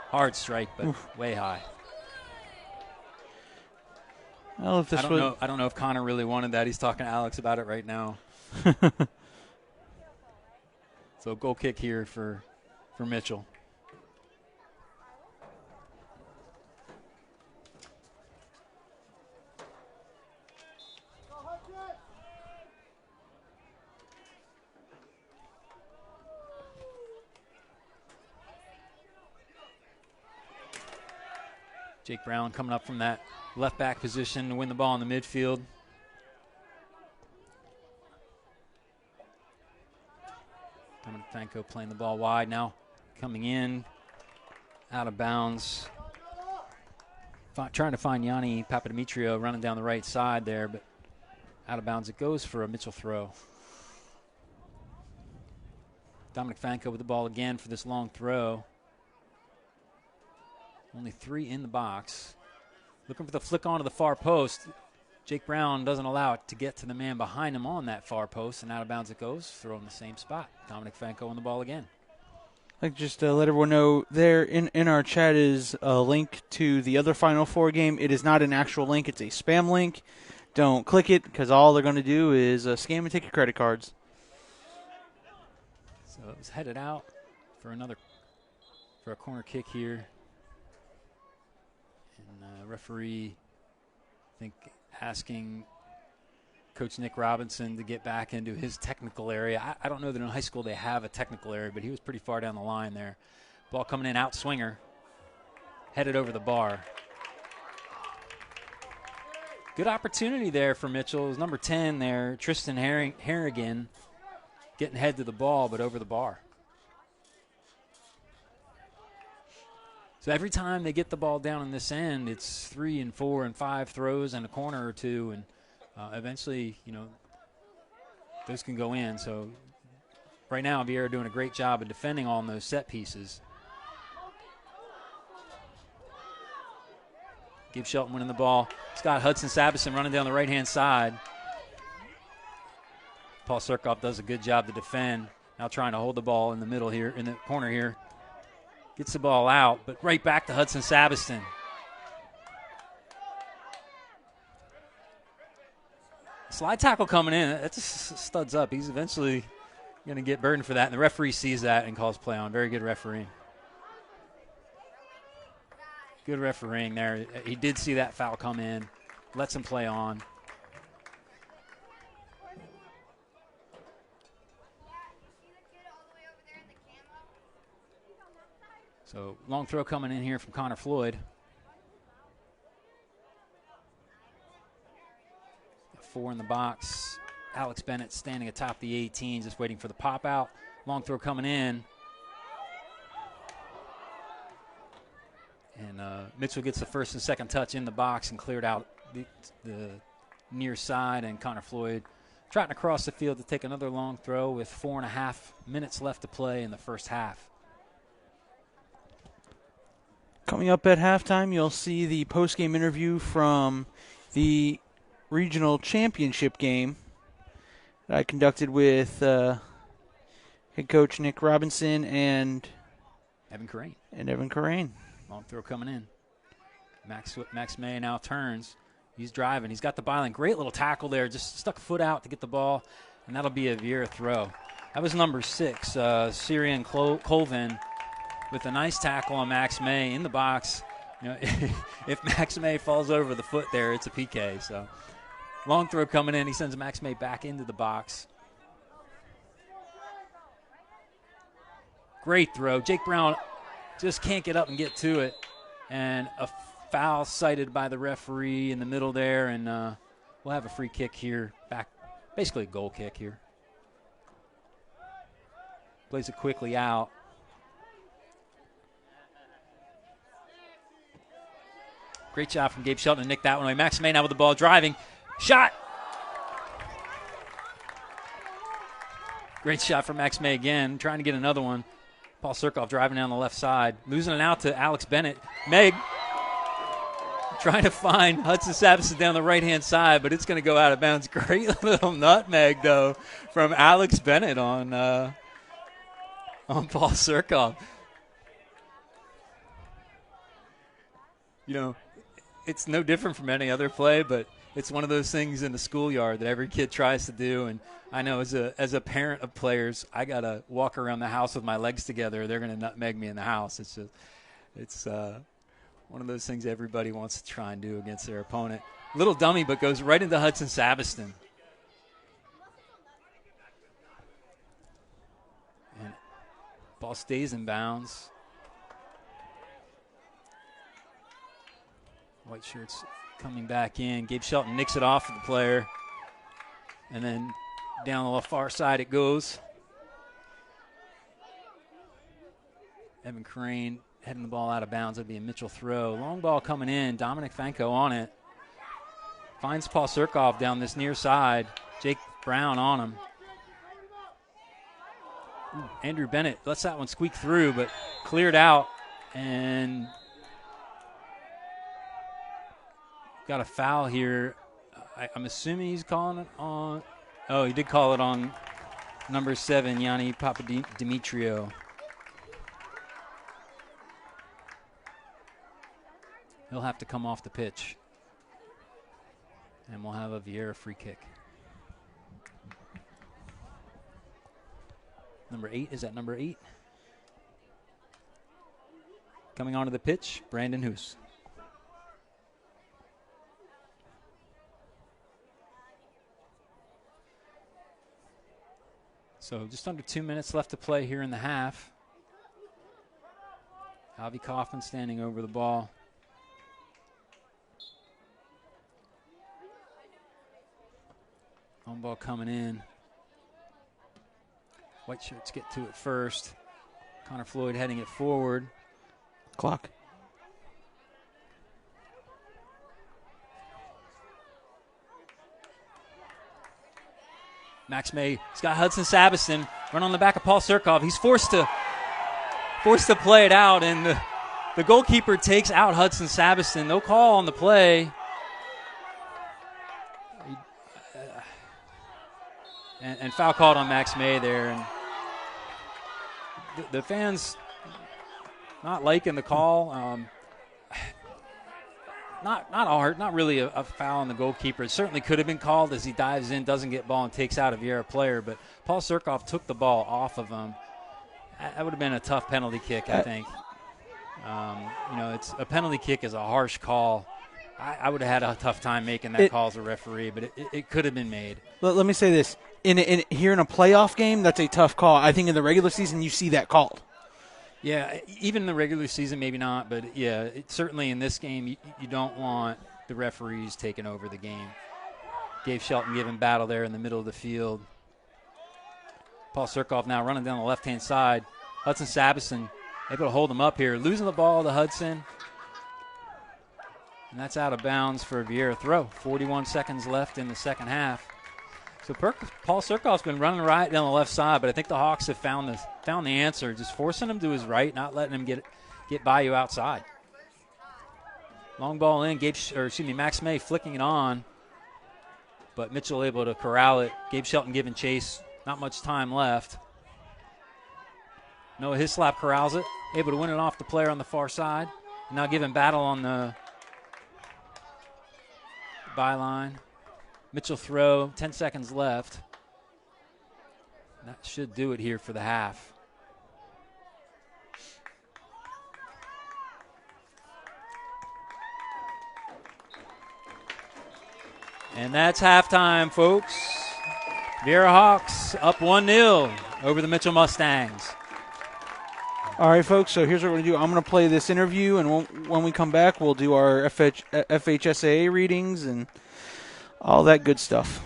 Hard strike, but way high. Well, if this I don't know if Connor really wanted that. He's talking to Alex about it right now. So goal kick here for Mitchell. Jake Brown coming up from that left back position to win the ball in the midfield. Dominic Fanko playing the ball wide now. Coming in, out of bounds. trying to find Yanni Papademetrio running down the right side there, but out of bounds it goes for a Mitchell throw. Dominic Fanko with the ball again for this long throw. Only 3 in the box. Looking for the flick onto the far post. Jake Brown doesn't allow it to get to the man behind him on that far post, and out of bounds it goes. Throw in the same spot. Dominic Fanko on the ball again. Like, just to let everyone know, there in our chat is a link to the other Final Four game. It is not an actual link. It's a spam link. Don't click it, because all they're going to do is scam and take your credit cards. So it was headed out for a corner kick here. And referee, I think, asking Coach Nick Robinson to get back into his technical area. I don't know that in high school they have a technical area, but he was pretty far down the line there. Ball coming in, out swinger, headed over the bar. Good opportunity there for Mitchell. It was number 10 there, Tristan Harrigan, getting head to the ball, but over the bar. So every time they get the ball down in this end, it's 3 and 4 and 5 throws and a corner or two, and eventually, those can go in. So right now, Viera doing a great job of defending on those set pieces. Gabe Shelton winning the ball. Scott Hudson-Sabison running down the right-hand side. Paul Surkoff does a good job to defend. Now trying to hold the ball in the middle here, in the corner here. Gets the ball out, but right back to Hudson-Sabison. Slide tackle coming in. That just studs up. He's eventually going to get burdened for that, and the referee sees that and calls play on. Very good refereeing. Good refereeing there. He did see that foul come in. Lets him play on. So long throw coming in here from Connor Floyd. 4 in the box. Alex Bennett standing atop the 18, just waiting for the pop out. Long throw coming in. And Mitchell gets the first and second touch in the box and cleared out the near side. And Connor Floyd trotting across the field to take another long throw with 4.5 minutes left to play in the first half. Coming up at halftime, you'll see the post-game interview from the regional championship game that I conducted with head coach Nick Robinson and Evan Corain. Long throw coming in. Max May now turns. He's driving. He's got the byline. Great little tackle there. Just stuck a foot out to get the ball, and that'll be a Viera throw. That was number 6, Syrian Colvin, with a nice tackle on Max May in the box. If Max May falls over the foot there, it's a PK. So long throw coming in. He sends Max May back into the box. Great throw. Jake Brown just can't get up and get to it. And a foul cited by the referee in the middle there. And we'll have a free kick here. Back, basically a goal kick here. Plays it quickly out. Great job from Gabe Shelton to nick that one away. Max May now with the ball driving. Shot! Great shot from Max May again, trying to get another one. Paul Surkoff driving down the left side. Losing it out to Alex Bennett. Meg trying to find Hudson-Sabison down the right-hand side, but it's going to go out of bounds. Great little nutmeg, though, from Alex Bennett on Paul Surkoff. It's no different from any other play, but it's one of those things in the schoolyard that every kid tries to do. And I know as a parent of players, I got to walk around the house with my legs together. They're going to nutmeg me in the house. It's one of those things everybody wants to try and do against their opponent. Little dummy, but goes right into Hudson-Sabison. And ball stays in bounds. White shirts coming back in. Gabe Shelton nicks it off of the player. And then down the far side it goes. Evan Corain heading the ball out of bounds. That'd be a Mitchell throw. Long ball coming in. Dominic Fanko on it. Finds Paul Surkoff down this near side. Jake Brown on him. Andrew Bennett lets that one squeak through, but cleared out. And got a foul here. I'm assuming he's calling it on. Oh, he did call it on number 7, Yanni Papadimitriou. He'll have to come off the pitch. And we'll have a Viera free kick. Number 8, is that number 8? Coming onto the pitch, Brandon Hoos. So just under 2 minutes left to play here in the half. Alvey Kauffman standing over the ball. Long ball coming in. White shirts get to it first. Connor Floyd heading it forward. Clock. Max May, he's got Hudson Sabiston run on the back of Paul Surkoff. He's forced to play it out, and the goalkeeper takes out Hudson Sabiston. No call on the play. And foul called on Max May there. And the fans not liking the call. Not really a foul on the goalkeeper. It certainly could have been called as he dives in, doesn't get ball, and takes out a Viera player. But Paul Surkoff took the ball off of him. That would have been a tough penalty kick, I think. It's a penalty kick is a harsh call. I would have had a tough time making that call as a referee, but it could have been made. Let me say this. Here in a playoff game, that's a tough call. I think in the regular season, you see that called. Yeah, even in the regular season, maybe not. But, yeah, certainly in this game, you don't want the referees taking over the game. Dave Shelton giving battle there in the middle of the field. Paul Surkoff now running down the left-hand side. Hudson Sabiston able to hold him up here. Losing the ball to Hudson. And that's out of bounds for a Viera throw. 41 seconds left in the second half. So Paul Surkoff's been running right down the left side, but I think the Hawks have found the answer, just forcing him to his right, not letting him get by you outside. Long ball in, Max May flicking it on, but Mitchell able to corral it. Gabe Shelton giving chase, not much time left. Noah Hislop corrals it, able to win it off the player on the far side. Now giving battle on the byline. Mitchell throw, 10 seconds left. That should do it here for the half. And that's halftime, folks. Viera Hawks up 1-0 over the Mitchell Mustangs. All right, folks, so here's what we're going to do. I'm going to play this interview, and when we come back, we'll do our FHSAA readings and all that good stuff.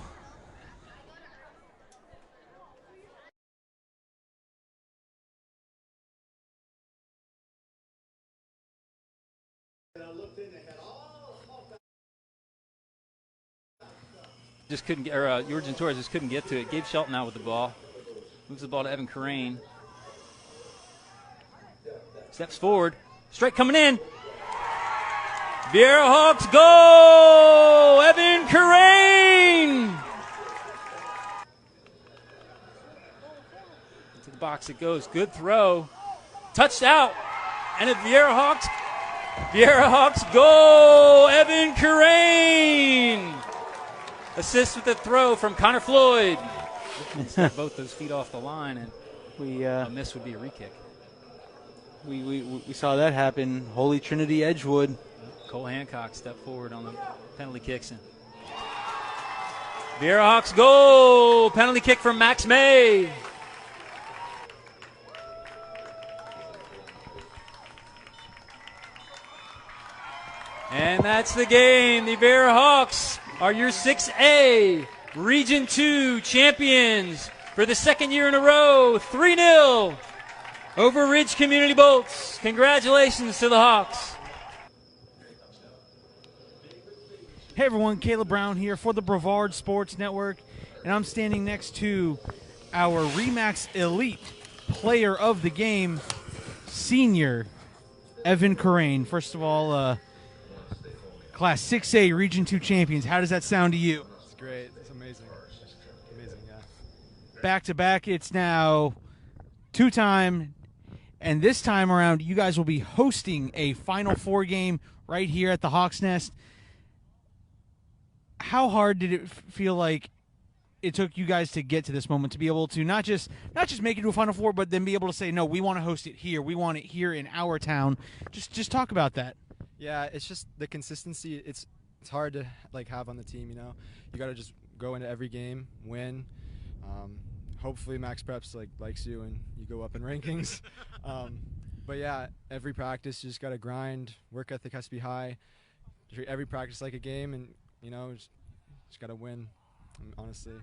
Just couldn't get, Yorgen Torres just couldn't get to it. Gabe Shelton out with the ball. Moves the ball to Evan Carrain. Steps forward. Straight coming in. Viera Hawks go! Evan Carrain! Into the box it goes. Good throw. Touched out. And a Viera Hawks go! Evan Carrain! Assist with the throw from Connor Floyd. Both those feet off the line, and a miss would be a re-kick. We saw that happen. Holy Trinity Edgewood. Cole Hancock stepped forward on the penalty kicks. And Viera Hawks goal. Penalty kick from Max May. And that's the game. The Viera Hawks are your 6A Region 2 champions for the second year in a row. 3-0 Over Ridge Community Bolts. Congratulations to the Hawks. Hey everyone, Caleb Brown here for the Brevard Sports Network, and I'm standing next to our Remax Elite Player of the Game, senior Evan Corain. First of all, Class 6A Region 2 champions. How does that sound to you? It's great. It's amazing. Amazing, yeah. Back-to-back, it's now two-time, and this time around, you guys will be hosting a Final Four game right here at the Hawks Nest. How hard did it feel like it took you guys to get to this moment, to be able to not just make it to a Final Four, but then be able to say, no, we want to host it here. We want it here in our town. Just talk about that. Yeah, it's just the consistency. It's hard to have on the team. You got to just go into every game, win. Hopefully, Max Preps likes you and you go up in rankings. But yeah, every practice you just got to grind. Work ethic has to be high. Treat every practice like a game, and just got to win. Honestly.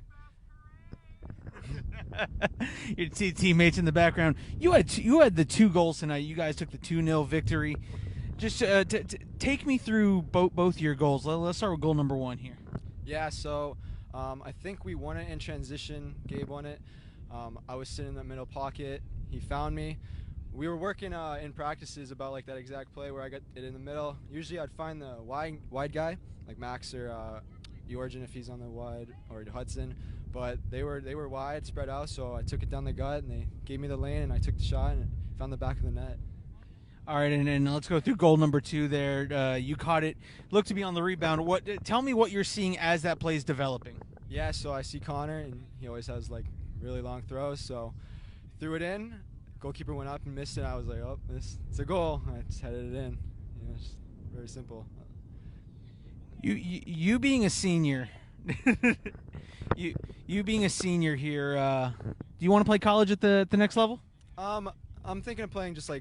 Your teammates in the background. You had the 2 goals tonight. You guys took the 2-0 victory. Just take me through both your goals. Let's start with goal number 1 here. Yeah, so I think we won it in transition. Gabe won it. I was sitting in the middle pocket. He found me. We were working in practices about that exact play where I got it in the middle. Usually I'd find the wide guy, like Max or Yorgen if he's on the wide, or Hudson. But they were wide, spread out, so I took it down the gut, and they gave me the lane, and I took the shot and found the back of the net. All right, and let's go through goal number 2 there. You caught it, looked to be on the rebound. Tell me what you're seeing as that play is developing. Yeah, so I see Connor, and he always has really long throws, so threw it in. Goalkeeper went up and missed it. I was like, oh, it's a goal. I just headed it in. It's very simple. You being a senior, you being a senior here, do you want to play college at the next level? I'm thinking of playing just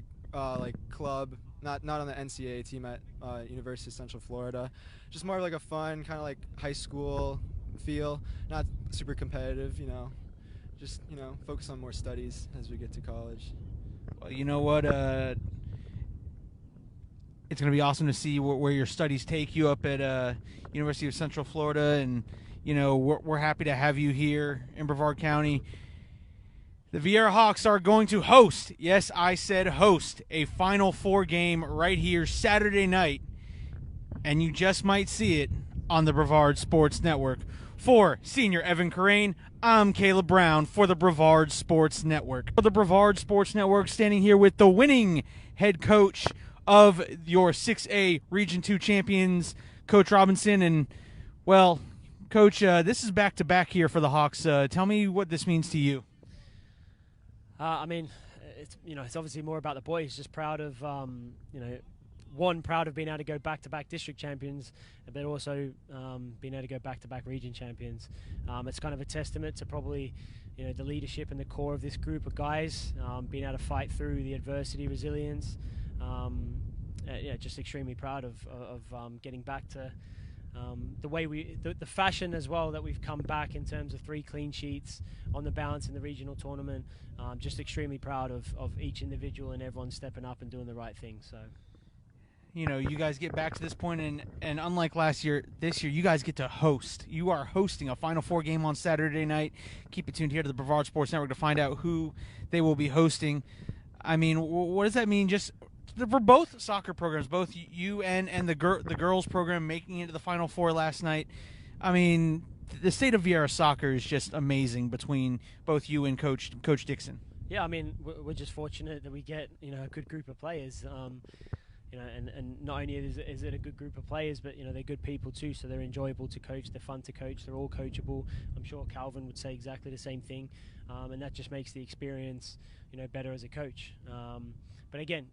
club, not on the NCAA team at University of Central Florida. Just more of a fun kind of high school feel, not super competitive. Just focus on more studies as we get to college. Well, you know what? It's going to be awesome to see where your studies take you up at University of Central Florida, and we're happy to have you here in Brevard County. The Viera Hawks are going to host, yes, I said host, a Final Four game right here Saturday night, and you just might see it on the Brevard Sports Network. For senior Evan Corain, I'm Caleb Brown for the Brevard Sports Network. For the Brevard Sports Network, standing here with the winning head coach of your 6A Region 2 champions, Coach Robinson. And, well, Coach, this is back-to-back here for the Hawks. Tell me what this means to you. It's obviously more about the boys. Just proud of, proud of being able to go back-to-back district champions, but also being able to go back-to-back region champions. It's kind of a testament to probably, the leadership and the core of this group of guys, being able to fight through the adversity, resilience. Just extremely proud of getting back to the way the fashion as well that we've come back in terms of 3 clean sheets on the bounce in the regional tournament. Just extremely proud of each individual and everyone stepping up and doing the right thing. So, you guys get back to this point, and unlike last year, this year you guys get to host. You are hosting a Final Four game on Saturday night. Keep it tuned here to the Brevard Sports Network to find out who they will be hosting. I mean, what does that mean? Just for both soccer programs, both you and the girls program making it to the Final Four last night. I mean, the state of Viera soccer is just amazing between both you and Coach Dixon. Yeah, I mean, we're just fortunate that we get a good group of players. And not only is it a good group of players, but they're good people too. So they're enjoyable to coach, they're fun to coach, they're all coachable. I'm sure Calvin would say exactly the same thing, and that just makes the experience better as a coach. But again,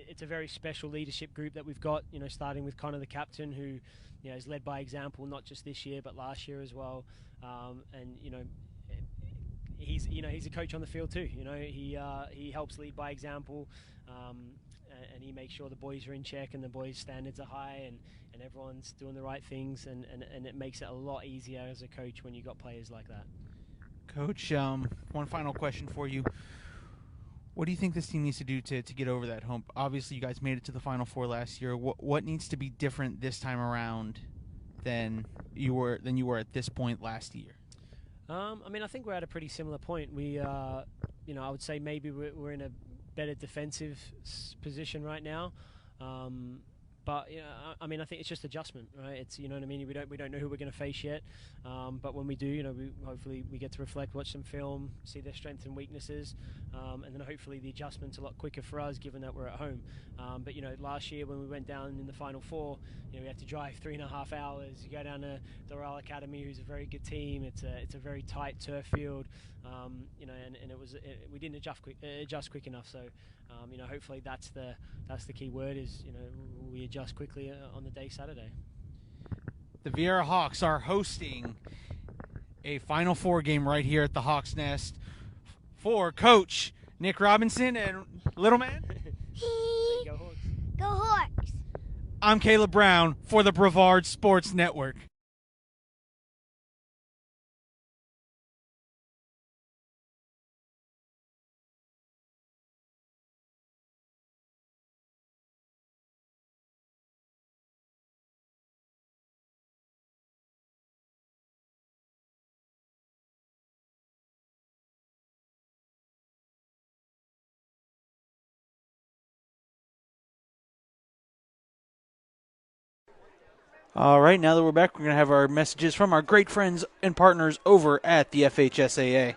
it's a very special leadership group that we've got. Starting with Connor, the captain, who is led by example, not just this year but last year as well. And he's a coach on the field too. He helps lead by example. And he makes sure the boys are in check and the boys' standards are high and everyone's doing the right things, and it makes it a lot easier as a coach when you've got players like that. Coach, one final question for you. What do you think this team needs to do to get over that hump? Obviously, you guys made it to the Final Four last year. What needs to be different this time around than you were at this point last year? I mean, I think we're at a pretty similar point. We, I would say maybe we're in a better defensive position right now. But I mean, I think it's just adjustment, right? It's, you know what I mean. We don't know who we're going to face yet, but when we do, hopefully we get to reflect, watch some film, see their strengths and weaknesses, and then hopefully the adjustment's a lot quicker for us, given that we're at home. But last year when we went down in the Final Four, we had to drive 3.5 hours. You go down to the Royal Academy, who's a very good team. It's a very tight turf field, and we didn't adjust quick enough. So. Hopefully that's the key word is, we adjust quickly on the day Saturday. The Viera Hawks are hosting a Final Four game right here at the Hawks Nest for Coach Nick Robinson and Little Man. Go Hawks. Go Hawks. I'm Caleb Brown for the Brevard Sports Network. All right, now that we're back, we're going to have our messages from our great friends and partners over at the FHSAA.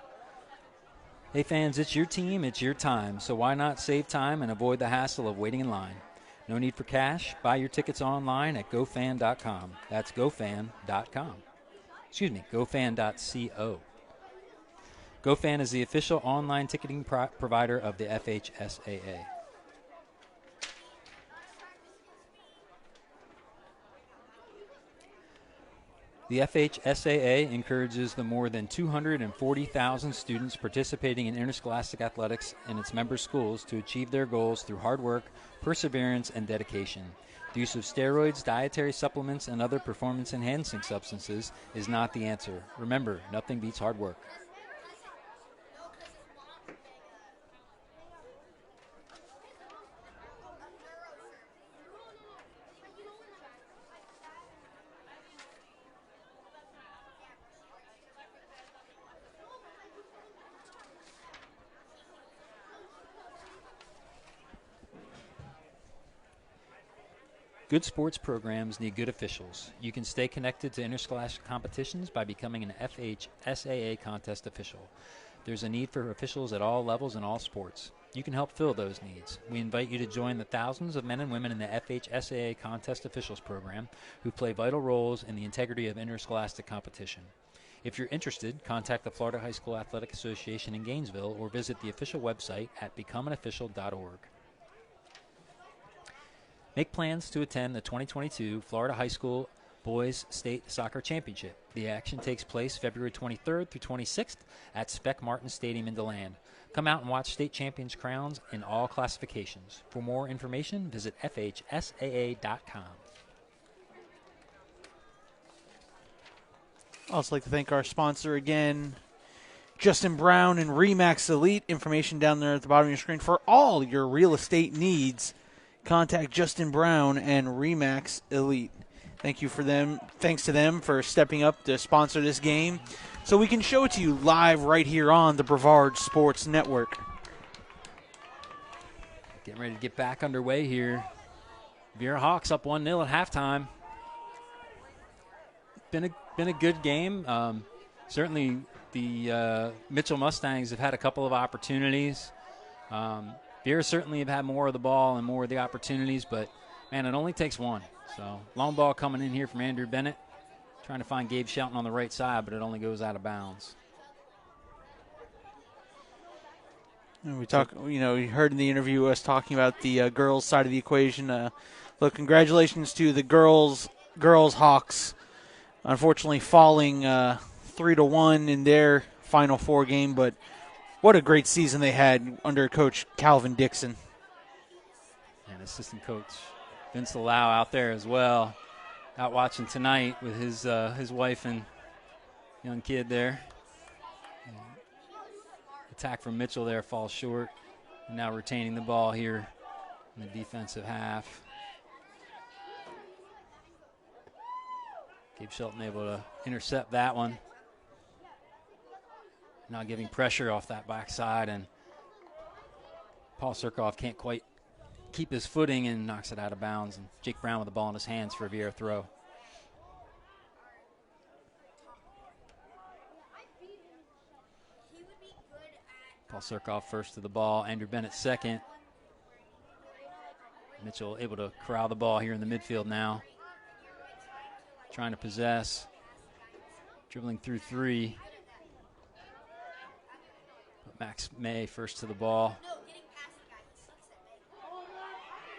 Hey fans, it's your team, it's your time, so why not save time and avoid the hassle of waiting in line? No need for cash. Buy your tickets online at gofan.com. That's gofan.com. Excuse me, gofan.co. GoFan is the official online ticketing provider of the FHSAA. The FHSAA encourages the more than 240,000 students participating in interscholastic athletics in its member schools to achieve their goals through hard work, perseverance, and dedication. The use of steroids, dietary supplements, and other performance-enhancing substances is not the answer. Remember, nothing beats hard work. Good sports programs need good officials. You can stay connected to interscholastic competitions by becoming an FHSAA contest official. There's a need for officials at all levels in all sports. You can help fill those needs. We invite you to join the thousands of men and women in the FHSAA Contest Officials Program who play vital roles in the integrity of interscholastic competition. If you're interested, contact the Florida High School Athletic Association in Gainesville or visit the official website at becomeanofficial.org. Make plans to attend the 2022 Florida High School Boys State Soccer Championship. The action takes place February 23rd through 26th at Speck Martin Stadium in DeLand. Come out and watch state champions crowns in all classifications. For more information, visit FHSAA.com. I'd also like to thank our sponsor again, Justin Brown and RE/MAX Elite. Information down there at the bottom of your screen for all your real estate needs. Contact Justin Brown and RE/MAX Elite. Thank you for them. Thanks to them for stepping up to sponsor this game so we can show it to you live right here on the Brevard Sports Network. Getting ready to get back underway here. Viera Hawks up 1-0 at halftime. Been a good game. Certainly the Mitchell Mustangs have had a couple of opportunities. Viera certainly have had more of the ball and more of the opportunities, but, man, it only takes one. So, long ball coming in here from Andrew Bennett, trying to find Gabe Shelton on the right side, but it only goes out of bounds. And we you heard in the interview us talking about the girls' side of the equation. Look, congratulations to the girls Hawks. Unfortunately, falling 3-1 in their Final Four game, but what a great season they had under Coach Calvin Dixon. And assistant coach Vince Lau out there as well, out watching tonight with his wife and young kid there. Attack from Mitchell there falls short. Now retaining the ball here in the defensive half. Gabe Shelton able to intercept that one. Now giving pressure off that backside, and Paul Surkoff can't quite keep his footing and knocks it out of bounds. And Jake Brown with the ball in his hands for a Viera throw. Paul Surkoff first to the ball. Andrew Bennett second. Mitchell able to corral the ball here in the midfield now. Trying to possess. Dribbling through three. But Max May first to the ball.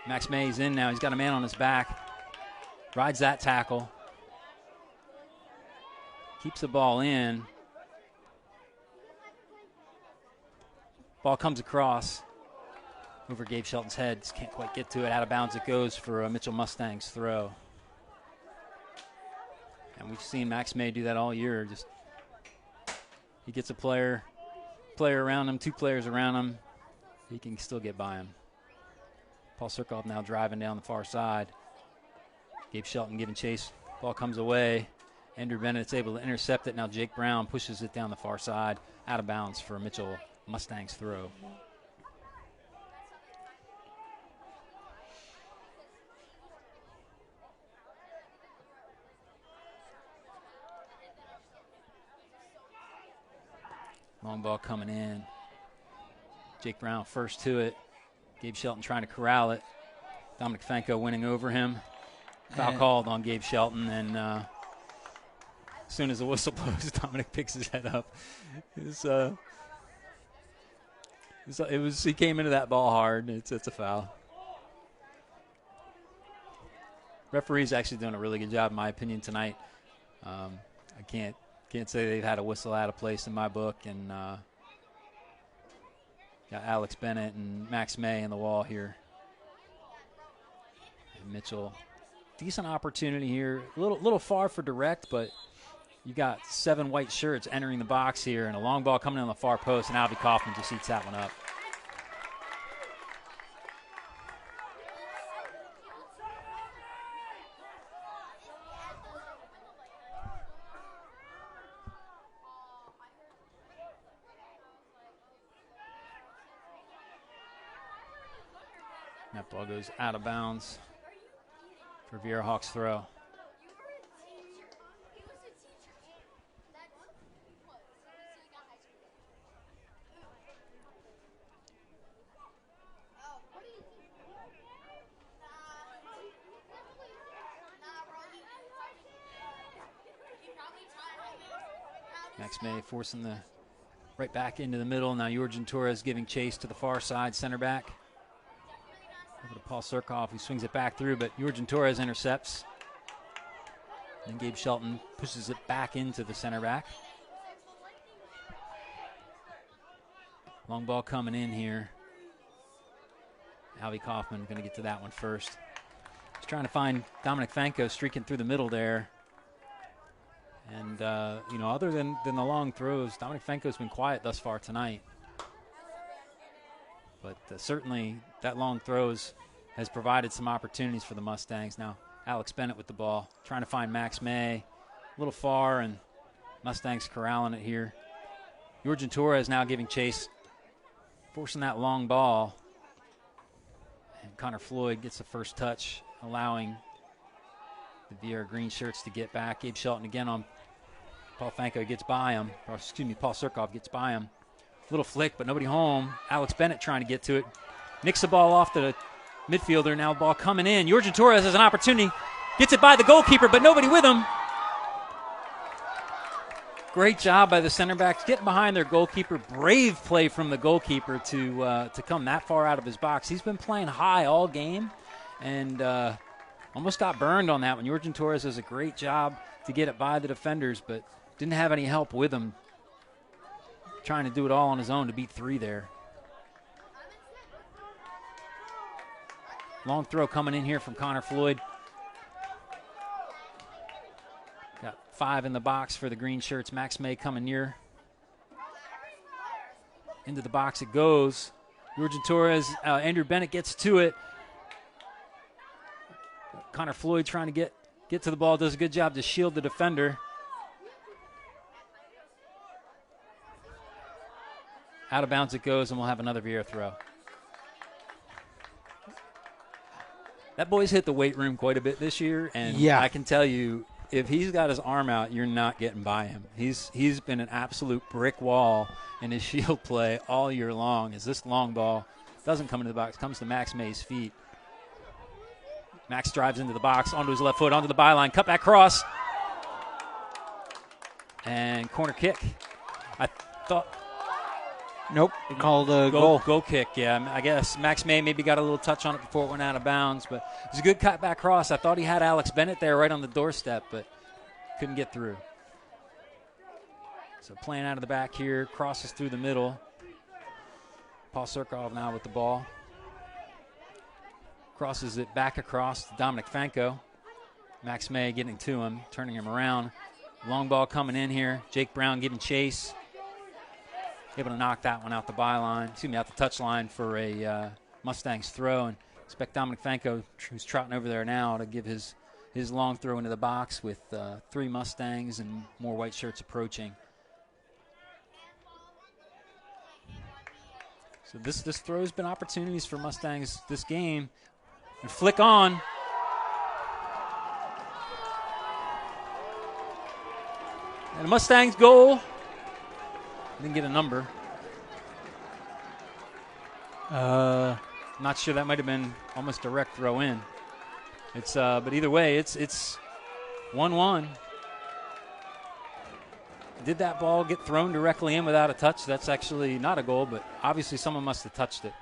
Max May's in now. He's got a man on his back. Rides that tackle. Keeps the ball in. Ball comes across over Gabe Shelton's head. Just can't quite get to it. Out of bounds it goes for a Mitchell Mustangs throw. And we've seen Max May do that all year. Just he gets a player around him, 2 players around him. He can still get by him. Paul Surkoff now driving down the far side. Gabe Shelton giving chase. Ball comes away. Andrew Bennett's able to intercept it. Now Jake Brown pushes it down the far side. Out of bounds for a Mitchell Mustangs throw. Long ball coming in. Jake Brown first to it. Gabe Shelton trying to corral it. Dominic Fanko winning over him. Foul called on Gabe Shelton, and as soon as the whistle blows, Dominic picks his head up. He came into that ball hard. It's a foul. Referee's actually doing a really good job, in my opinion, tonight. I can't say they've had a whistle out of place in my book, and got Alex Bennett and Max May in the wall here. And Mitchell, decent opportunity here. A little far for direct, but you got 7 white shirts entering the box here, and a long ball coming on the far post, and Alvey Kauffman just eats that one up. That ball goes out of bounds for Viera Hawks throw. Max May forcing the right back into the middle. Now Yorgen Torres giving chase to the far side, center back. Over to Paul Surkoff, who swings it back through, but Yorgen Torres intercepts. And Gabe Shelton pushes it back into the center back. Long ball coming in here. Alvey Kauffman going to get to that one first. He's trying to find Dominic Fanko streaking through the middle there. And, other than the long throws, Dominic Fanko's been quiet thus far tonight. But certainly that long throws has provided some opportunities for the Mustangs. Now Alex Bennett with the ball, trying to find Max May. A little far, and Mustangs corralling it here. Yorgen Torres now giving chase, forcing that long ball. And Connor Floyd gets the first touch, allowing the Viera green shirts to get back. Gabe Shelton again on Paul Fanko, gets by him. Paul Surkoff gets by him. Little flick, but nobody home. Alex Bennett trying to get to it. Nicks the ball off to the midfielder. Now ball coming in. Yorgen Torres has an opportunity. Gets it by the goalkeeper, but nobody with him. Great job by the center backs getting behind their goalkeeper. Brave play from the goalkeeper to come that far out of his box. He's been playing high all game and almost got burned on that one. Yorgen Torres does a great job to get it by the defenders, but didn't have any help with him. Trying to do it all on his own to beat 3 there. Long throw coming in here from Connor Floyd. Got 5 in the box for the green shirts. Max May coming near. Into the box it goes. Yorgen Torres, Andrew Bennett gets to it. Connor Floyd trying to get to the ball, does a good job to shield the defender. Out of bounds it goes, and we'll have another Viera throw. That boy's hit the weight room quite a bit this year, and I can tell you, if he's got his arm out, you're not getting by him. He's been an absolute brick wall in his shield play all year long. As this long ball doesn't come into the box, comes to Max May's feet. Max drives into the box, onto his left foot, onto the byline, cut back cross, and corner kick. I thought. Nope, it called a goal. Goal kick, yeah. I guess Max May maybe got a little touch on it before it went out of bounds, but it was a good cut back cross. I thought he had Alex Bennett there right on the doorstep, but couldn't get through. So playing out of the back here, crosses through the middle. Paul Surkov now with the ball. Crosses it back across to Dominic Fanko. Max May getting to him, turning him around. Long ball coming in here. Jake Brown giving chase. Able to knock that one out the byline, out the touch line for a Mustangs throw. And expect Dominic Fanko, who's trotting over there now, to give his long throw into the box with 3 Mustangs and more white shirts approaching. So this throw's been opportunities for Mustangs this game. And flick on. And a Mustangs goal. Didn't get a number. Not sure, that might have been almost direct throw in. It's but either way, it's 1-1. Did that ball get thrown directly in without a touch? That's actually not a goal, but obviously someone must have touched it.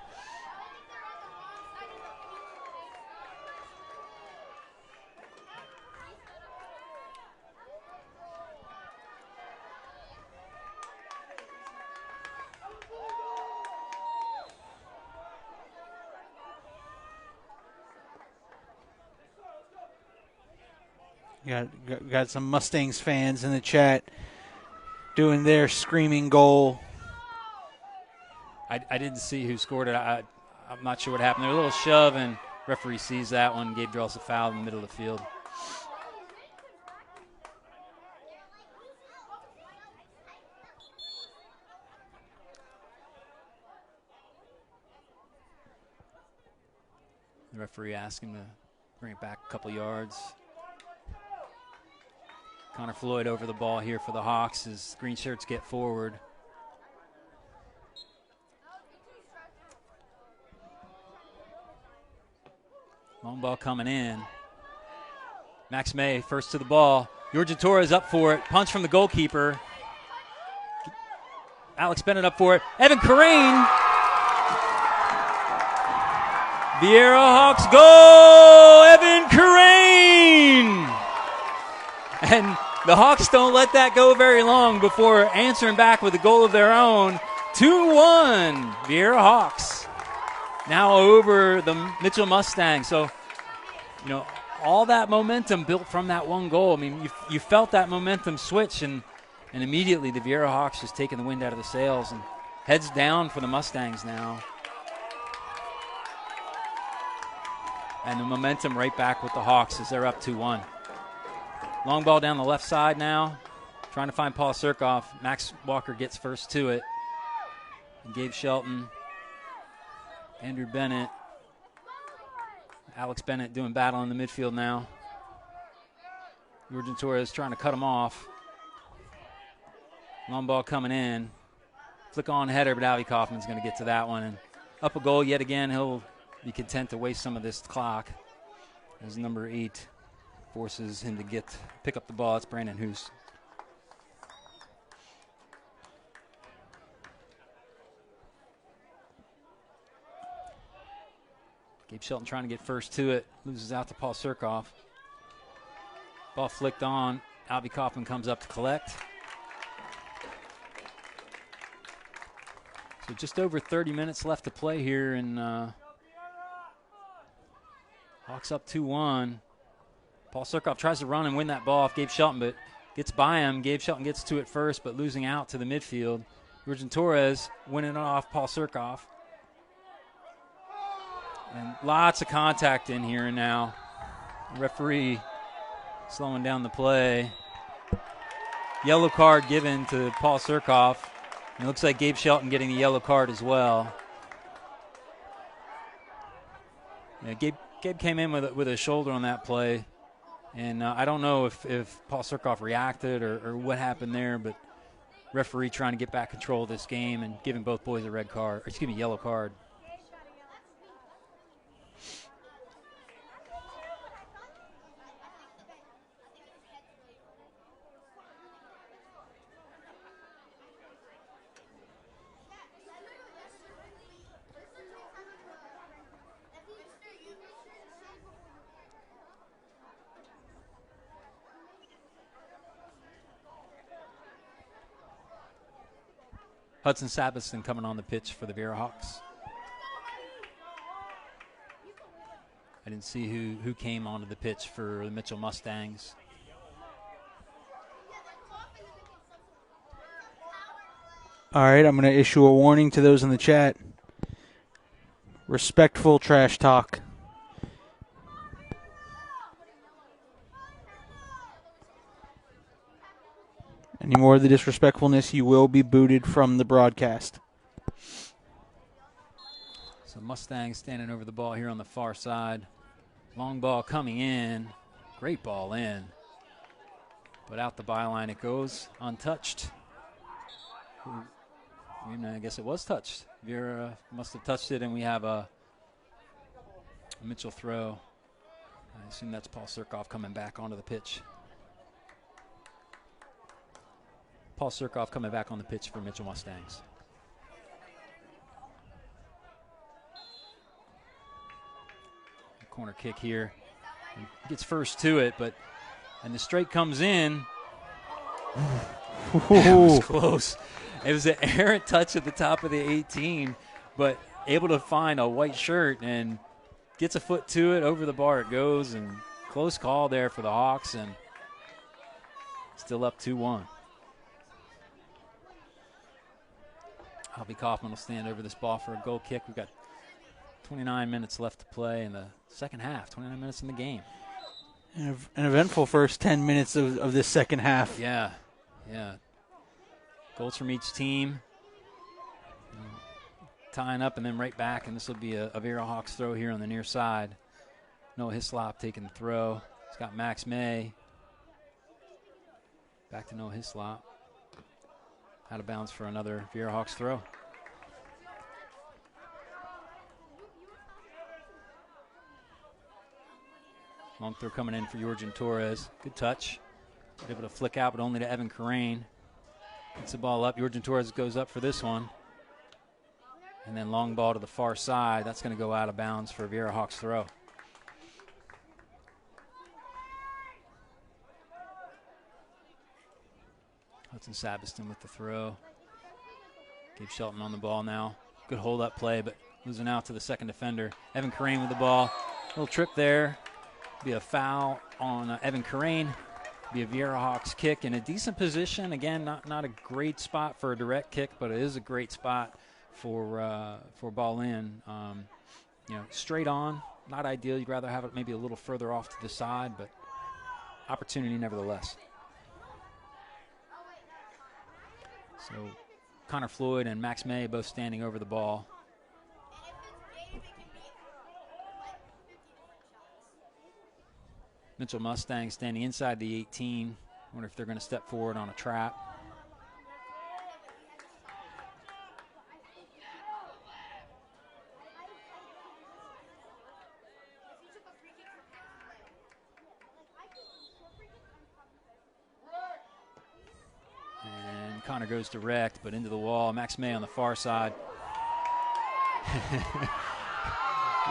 Got some Mustangs fans in the chat doing their screaming goal. I didn't see who scored it. I'm not sure what happened. There was a little shove, and referee sees that one. Gabe draws a foul in the middle of the field. The referee asked him to bring it back a couple yards. Connor Floyd over the ball here for the Hawks as green shirts get forward. Long ball coming in. Max May first to the ball. Yorgen Torres up for it. Punch from the goalkeeper. Alex Bennett up for it. Evan Carane. Viera Hawks goal! Evan Carane! And the Hawks don't let that go very long before answering back with a goal of their own. 2-1, Viera Hawks. Now over the Mitchell Mustangs. So, all that momentum built from that one goal. I mean, you felt that momentum switch, and immediately the Viera Hawks just taking the wind out of the sails, and heads down for the Mustangs now. And the momentum right back with the Hawks as they're up 2-1. Long ball down the left side now. Trying to find Paul Surkov. Max Walker gets first to it. And Gabe Shelton. Andrew Bennett. Alex Bennett doing battle in the midfield now. Yorgen Torres trying to cut him off. Long ball coming in. Flick on header, but Alvey Kauffman's going to get to that one. And up a goal yet again. He'll be content to waste some of this clock as number 8 forces him to pick up the ball. It's Brandon Hoos. Gabe Shelton trying to get first to it. Loses out to Paul Surkov. Ball flicked on. Alvey Kauffman comes up to collect. So just over 30 minutes left to play here, and Hawks up 2-1. Paul Surkov tries to run and win that ball off Gabe Shelton, but gets by him. Gabe Shelton gets to it first, but losing out to the midfield. Yorgen Torres winning it off Paul Surkov. And lots of contact in here now. Referee slowing down the play. Yellow card given to Paul Surkoff. It looks like Gabe Shelton getting the yellow card as well. Yeah, Gabe came in with a shoulder on that play. And I don't know if Paul Surkoff reacted or what happened there, but referee trying to get back control of this game and giving both boys a yellow card. Hudson Sabiston coming on the pitch for the Viera Hawks. I didn't see who came onto the pitch for the Mitchell Mustangs. All right, I'm going to issue a warning to those in the chat. Respectful trash talk. Any more of the disrespectfulness, you will be booted from the broadcast. So Mustangs standing over the ball here on the far side. Long ball coming in. Great ball in. But out the byline it goes, untouched. I guess it was touched. Viera must have touched it, and we have a Mitchell throw. I assume that's Paul Surkoff coming back onto the pitch. Paul Surkoff coming back on the pitch for Mitchell Mustangs. Corner kick here. He gets first to it, and the straight comes in. That was close. It was an errant touch at the top of the 18, but able to find a white shirt and gets a foot to it. Over the bar it goes, and close call there for the Hawks, and still up 2-1. Alvey Kauffman will stand over this ball for a goal kick. We've got 29 minutes left to play in the second half, 29 minutes in the game. An eventful first 10 minutes of this second half. Yeah. Goals from each team. Tying up and then right back, and this will be a Viera Hawks throw here on the near side. Noah Hislop taking the throw. It's got Max May. Back to Noah Hislop. Out of bounds for another Viera Hawks throw. Long throw coming in for Yorgen Torres. Good touch. Able to flick out, but only to Evan Carrain. Gets the ball up. Yorgen Torres goes up for this one. And then long ball to the far side. That's going to go out of bounds for a Viera Hawks throw. Hudson Sabiston with the throw. Gabe Shelton on the ball now. Good hold-up play, but losing out to the second defender. Evan Carrain with the ball. Little trip there. Be a foul on Evan Carrain. Be a Viera Hawks kick in a decent position. Again, not a great spot for a direct kick, but it is a great spot for ball in. Straight on, not ideal. You'd rather have it maybe a little further off to the side, but opportunity nevertheless. So Connor Floyd and Max May both standing over the ball. Mitchell Mustangs standing inside the 18. Wonder if they're going to step forward on a trap. And Connor goes direct, but into the wall. Max May on the far side.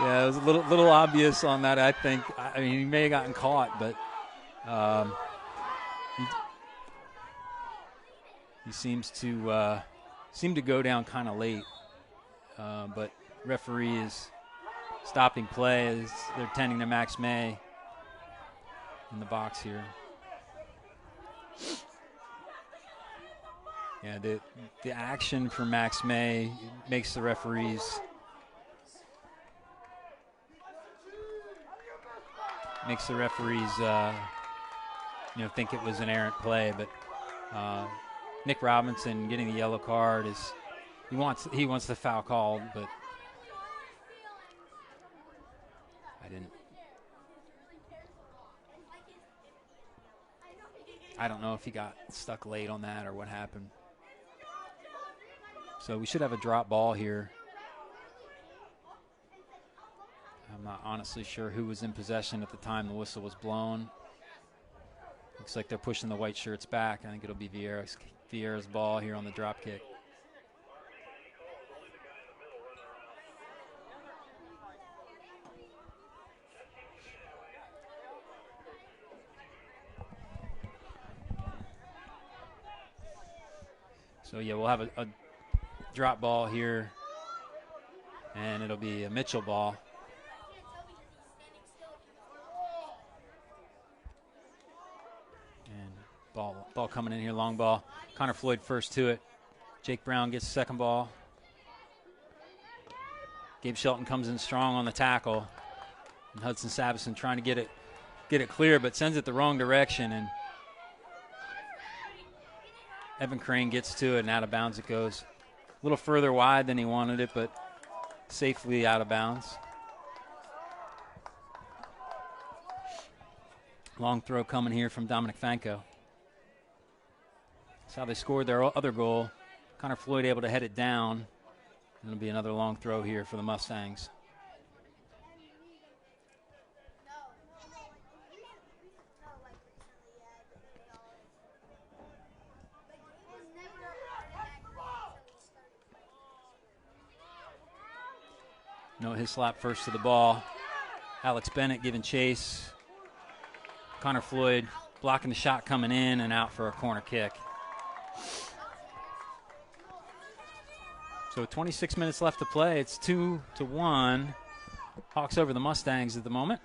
Yeah, it was a little obvious on that, I think. I mean, he may have gotten caught, but he seems to go down kind of late. But referee is stopping play as they're tending to Max May in the box here. Yeah, the action for Max May makes the referees makes the referees, think it was an errant play. But Nick Robinson getting the yellow card is he wants the foul called, but I don't know if he got stuck late on that or what happened. So we should have a drop ball here. I'm not honestly sure who was in possession at the time the whistle was blown. Looks like they're pushing the white shirts back. I think it'll be Viera's ball here on the drop kick. So, yeah, we'll have a drop ball here, and it'll be a Mitchell ball. And ball coming in here, long ball. Connor Floyd first to it. Jake Brown gets the second ball. Gabe Shelton comes in strong on the tackle. And Hudson Savison trying to get it clear, but sends it the wrong direction, and Evan Crane gets to it, and out of bounds it goes. A little further wide than he wanted it, but safely out of bounds. Long throw coming here from Dominic Fanko. That's how they scored their other goal. Connor Floyd able to head it down. It'll be another long throw here for the Mustangs. No, his slap first to the ball. Alex Bennett giving chase. Connor Floyd blocking the shot coming in and out for a corner kick. So 26 minutes left to play. It's 2-1. Hawks over the Mustangs at the moment.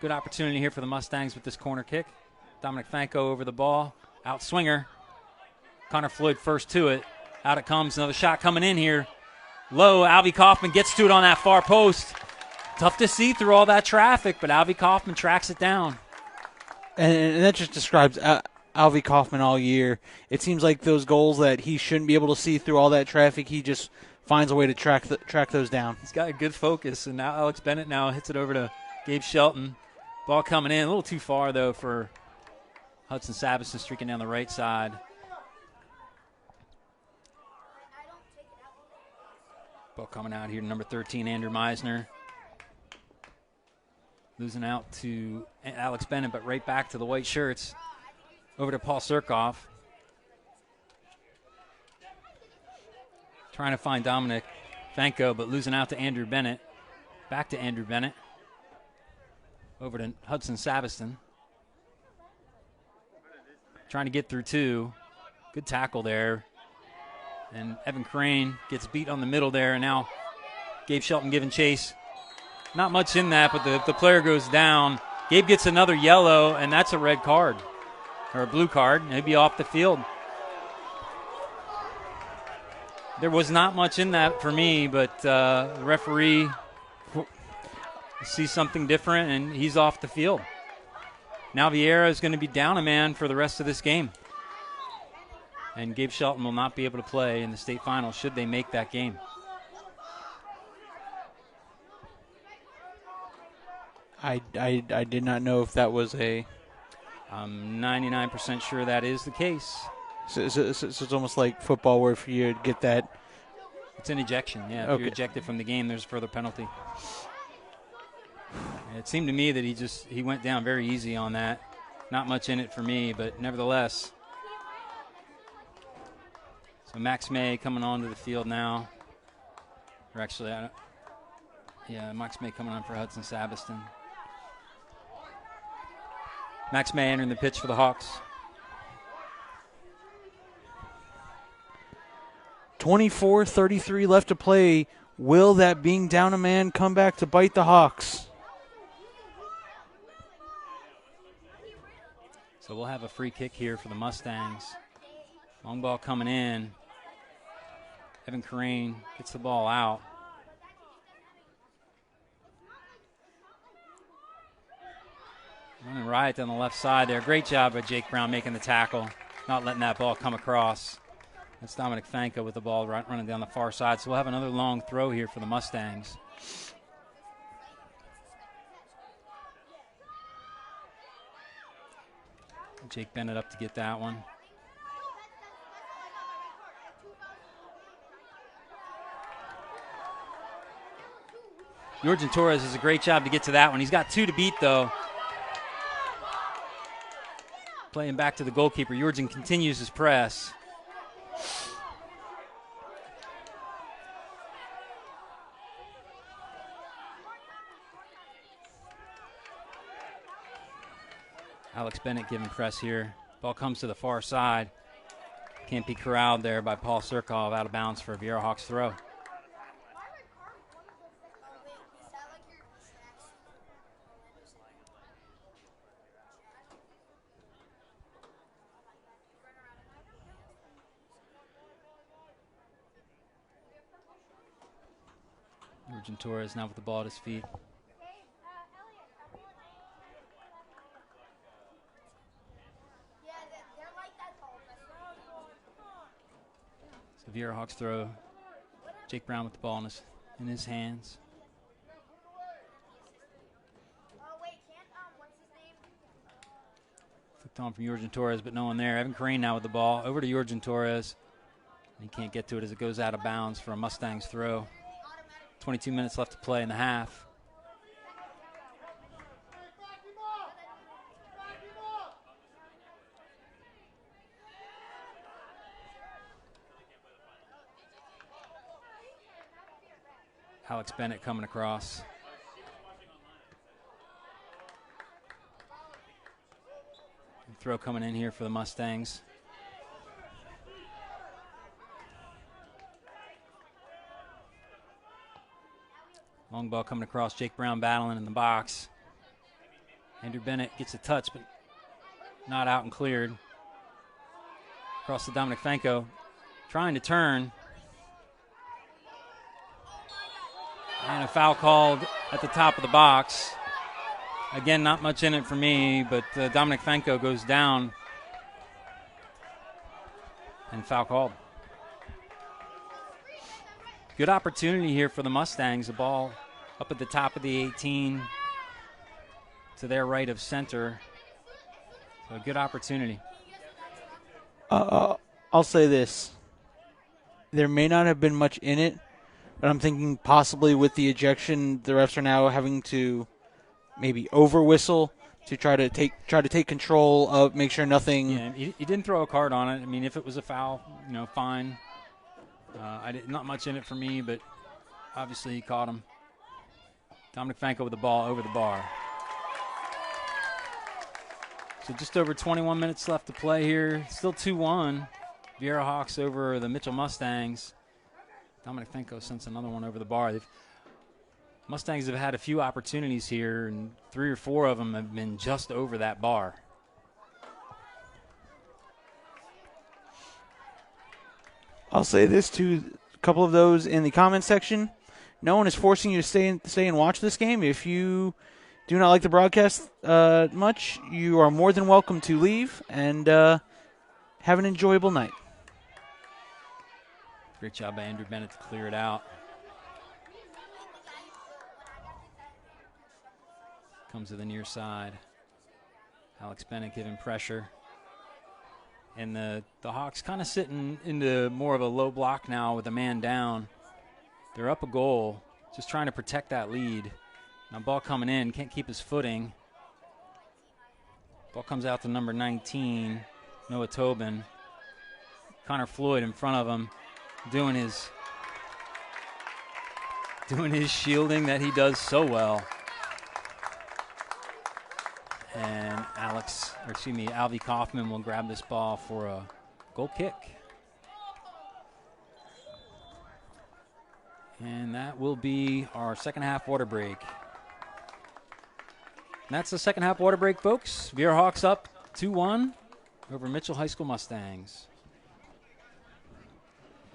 Good opportunity here for the Mustangs with this corner kick. Dominic Fanko over the ball. Out swinger. Connor Floyd first to it. Out it comes. Another shot coming in here. Low, Alvey Kauffman gets to it on that far post. Tough to see through all that traffic, but Alvey Kauffman tracks it down. And that just describes Alvey Kauffman all year. It seems like those goals that he shouldn't be able to see through all that traffic, he just finds a way to track those down. He's got a good focus, and now Alex Bennett now hits it over to Gabe Shelton. Ball coming in, a little too far, though, for Hudson Savison streaking down the right side. Ball coming out here to number 13, Andrew Meisner. Losing out to Alex Bennett, but right back to the white shirts. Over to Paul Surkoff. Trying to find Dominic Fanko, but losing out to Andrew Bennett. Back to Andrew Bennett. Over to Hudson Savison. Trying to get through two. Good tackle there. And Evan Crane gets beat on the middle there, and now Gabe Shelton giving chase. Not much in that, but the player goes down. Gabe gets another yellow, and that's a red card, or a blue card. He'll be off the field. There was not much in that for me, but the referee sees something different, and he's off the field. Now Viera is going to be down a man for the rest of this game. And Gabe Shelton will not be able to play in the state final should they make that game. I did not know if that was a... I'm 99% sure that is the case. So it's almost like football where if you get that... It's an ejection, yeah. If Okay. you're ejected from the game, there's a further penalty. And it seemed to me that he went down very easy on that. Not much in it for me, but nevertheless... So Max May coming onto the field now. Or actually, Max May coming on for Hudson Savison. Max May entering the pitch for the Hawks. 24:33 left to play. Will that being down a man come back to bite the Hawks? So we'll have a free kick here for the Mustangs. Long ball coming in. Evan Crane gets the ball out. Running right down the left side there. Great job by Jake Brown making the tackle, not letting that ball come across. That's Dominic Fanko with the ball running down the far side. So we'll have another long throw here for the Mustangs. Jake Bennett up to get that one. Yorgen Torres does a great job to get to that one. He's got 2 to beat, though. Playing back to the goalkeeper. Yorgen continues his press. Alex Bennett giving press here. Ball comes to the far side. Can't be corralled there by Paul Surkov, out of bounds for a Viera Hawks throw. Yorgen Torres now with the ball at his feet. So Viera Hawks throw. Jake Brown with the ball in his hands. Flicked on from Yorgen Torres, but no one there. Evan Crane now with the ball. Over to Yorgen Torres. He can't get to it as it goes out of bounds for a Mustangs throw. 22 minutes left to play in the half. Alex Bennett coming across. Throw coming in here for the Mustangs. Long ball coming across. Jake Brown battling in the box. Andrew Bennett gets a touch, but not out and cleared. Across to Dominic Fanko. Trying to turn. And a foul called at the top of the box. Again, not much in it for me, but Dominic Fanko goes down. And foul called. Good opportunity here for the Mustangs. The ball up at the top of the 18 to their right of center. So a good opportunity. I'll say this. There may not have been much in it, but I'm thinking possibly with the ejection, the refs are now having to maybe over whistle to try to take control of, make sure nothing. Yeah, he didn't throw a card on it. I mean, if it was a foul, fine. Not much in it for me, but obviously he caught him. Dominic Fanko with the ball over the bar. So just over 21 minutes left to play here. Still 2-1. Viera Hawks over the Mitchell Mustangs. Dominic Fanko sends another one over the bar. Mustangs have had a few opportunities here, and 3 or 4 of them have been just over that bar. I'll say this to a couple of those in the comment section. No one is forcing you to stay and watch this game. If you do not like the broadcast much, you are more than welcome to leave and have an enjoyable night. Great job by Andrew Bennett to clear it out. Comes to the near side. Alex Bennett giving pressure. And the Hawks kind of sitting into more of a low block now with a man down. They're up a goal, just trying to protect that lead. Now ball coming in, can't keep his footing. Ball comes out to number 19, Noah Tobin. Connor Floyd in front of him, doing his shielding that he does so well. And Alvey Kauffman will grab this ball for a goal kick. And that will be our second half water break. And that's the second half water break, folks. Viera Hawks up 2-1 over Mitchell High School Mustangs.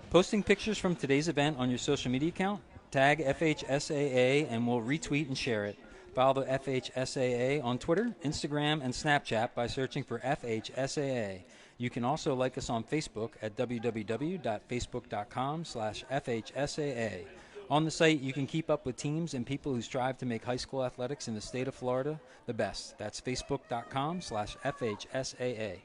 Posting pictures from today's event on your social media account, tag FHSAA and we'll retweet and share it. Follow the FHSAA on Twitter, Instagram, and Snapchat by searching for FHSAA. You can also like us on Facebook at www.facebook.com/FHSAA. On the site, you can keep up with teams and people who strive to make high school athletics in the state of Florida the best. That's facebook.com/FHSAA.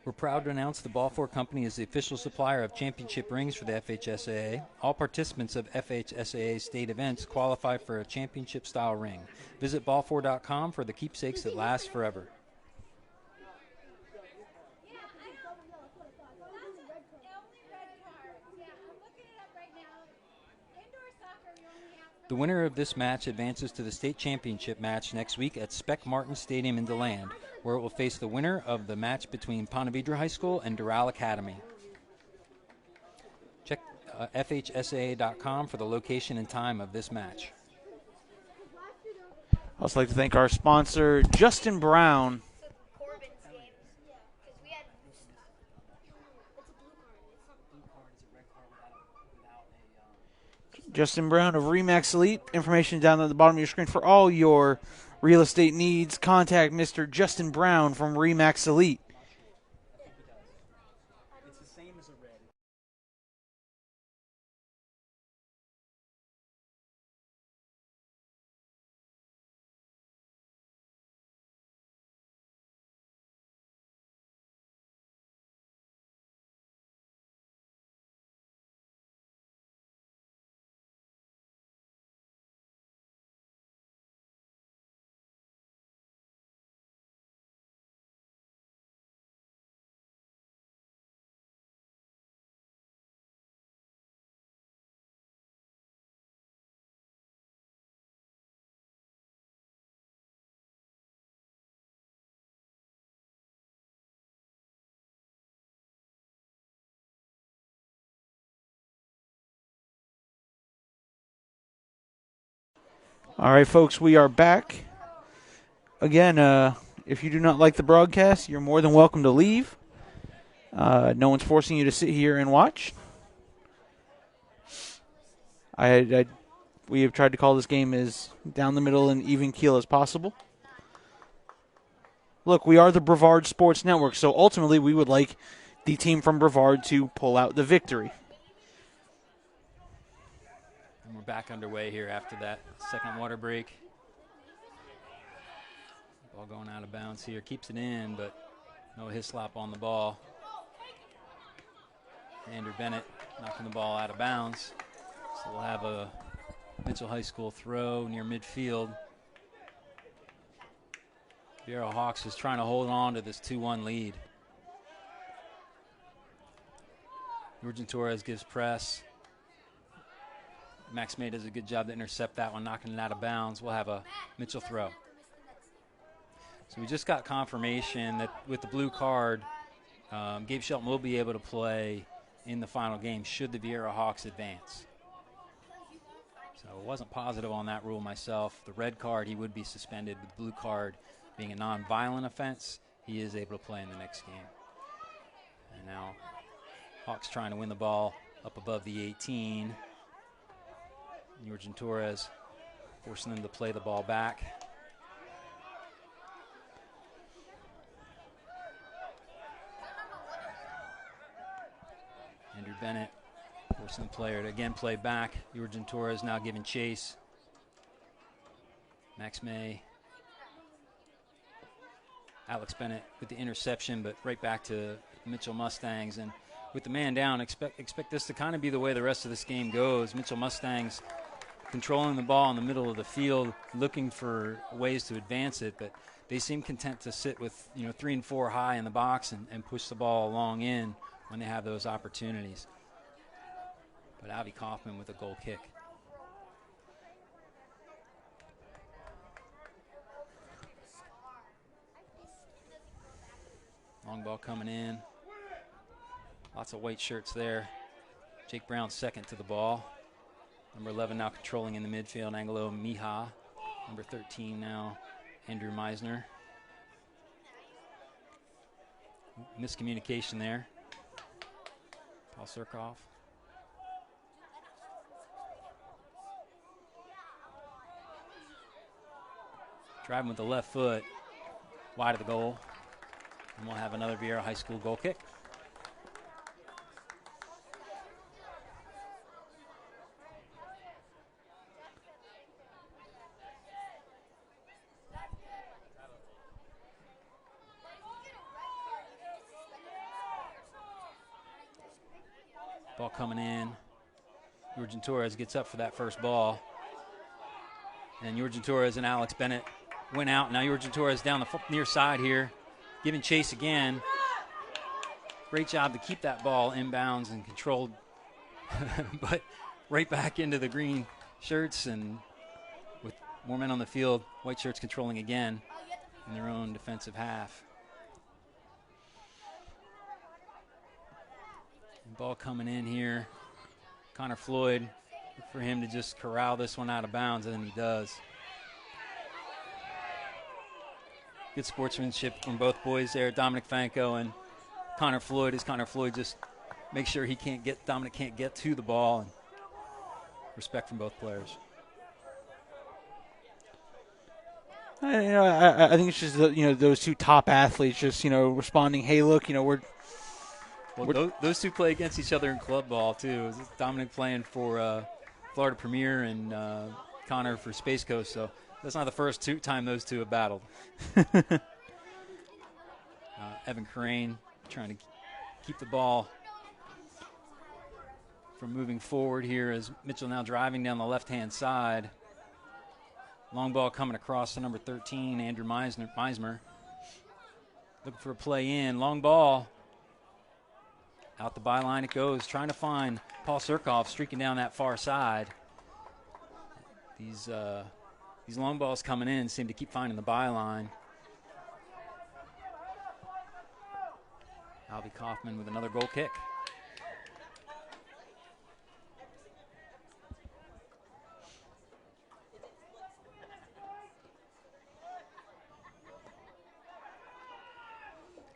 We're proud to announce the Balfour Company is the official supplier of championship rings for the FHSAA. All participants of FHSAA state events qualify for a championship-style ring. Visit balfour.com for the keepsakes that last forever. The winner of this match advances to the state championship match next week at Spec Martin Stadium in DeLand, where it will face the winner of the match between Ponte Vedra High School and Doral Academy. Check FHSAA.com for the location and time of this match. I'd also like to thank our sponsor, Justin Brown. Justin Brown of Remax Elite. Information down at the bottom of your screen for all your real estate needs. Contact Mr. Justin Brown from Remax Elite. It's the same as a red. All right, folks, we are back. Again, if you do not like the broadcast, you're more than welcome to leave. No one's forcing you to sit here and watch. We have tried to call this game as down the middle and even keel as possible. Look, we are the Brevard Sports Network, so ultimately we would like the team from Brevard to pull out the victory. And we're back underway here after that second water break. Ball going out of bounds here. Keeps it in, but no Hislop on the ball. Andrew Bennett knocking the ball out of bounds. So we'll have a Mitchell High School throw near midfield. Viera Hawks is trying to hold on to this 2-1 lead. Yorgen Torres gives press. Max May does a good job to intercept that one, knocking it out of bounds. We'll have a Mitchell throw. So we just got confirmation that with the blue card, Gabe Shelton will be able to play in the final game should the Viera Hawks advance. So I wasn't positive on that rule myself. The red card, he would be suspended. With the blue card being a non-violent offense, he is able to play in the next game. And now Hawks trying to win the ball up above the 18. Yorgen Torres forcing them to play the ball back. Andrew Bennett forcing the player to again play back. Yorgen Torres now giving chase. Max May. Alex Bennett with the interception, but right back to Mitchell Mustangs. And with the man down, expect this to kind of be the way the rest of this game goes. Mitchell Mustangs controlling the ball in the middle of the field, looking for ways to advance it, but they seem content to sit with 3 and 4 high in the box and push the ball along in when they have those opportunities. But Alvey Kauffman with a goal kick. Long ball coming in. Lots of white shirts there. Jake Brown second to the ball. Number 11 now controlling in the midfield, Angelo Mija. Number 13 now, Andrew Meisner. Miscommunication there. Paul Surkoff. Driving with the left foot, wide of the goal. And we'll have another Viera High School goal kick. Ball coming in. Yorgen Torres gets up for that first ball. And Yorgen Torres and Alex Bennett went out. Now Yorgen Torres down the near side here, giving chase again. Great job to keep that ball inbounds and controlled, but right back into the green shirts, and with more men on the field, white shirts controlling again in their own defensive half. And ball coming in here. Connor Floyd, look for him to just corral this one out of bounds, and he does. Good sportsmanship from both boys there, Dominic Fanco and Connor Floyd, as Connor Floyd just makes sure Dominic can't get to the ball, and respect from both players. I think it's just those two top athletes just responding. Hey, look, those two play against each other in club ball too. Dominic playing for Florida Premier and Connor for Space Coast, so that's not the first time those two have battled. Evan Crane trying to keep the ball from moving forward here as Mitchell now driving down the left-hand side. Long ball coming across to number 13, Andrew Meismer. Looking for a play in. Long ball. Out the byline it goes, trying to find Paul Surkoff streaking down that far side. These long balls coming in seem to keep finding the byline. Alvey Kauffman with another goal kick.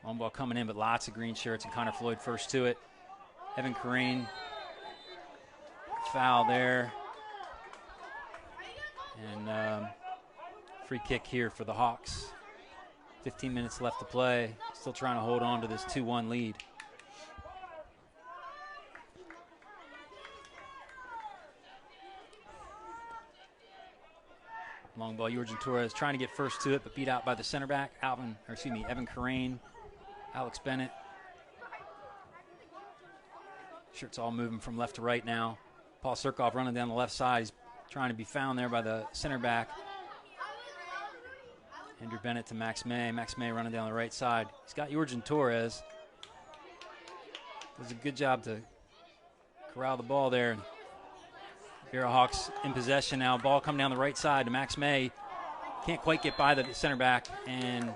Long ball coming in, but lots of green shirts, and Connor Floyd first to it. Evan Kareen, foul there. And free kick here for the Hawks. 15 minutes left to play. Still trying to hold on to this 2-1 lead. Long ball, Yorgen Torres trying to get first to it, but beat out by the center back, Evan Kareen. Alex Bennett. Shirts all moving from left to right now. Paul Surkoff running down the left side. He's trying to be found there by the center back. Andrew Bennett to Max May. Max May running down the right side. He's got Yorgen Torres. Does a good job to corral the ball there. Viera Hawks in possession now. Ball coming down the right side to Max May. Can't quite get by the center back, and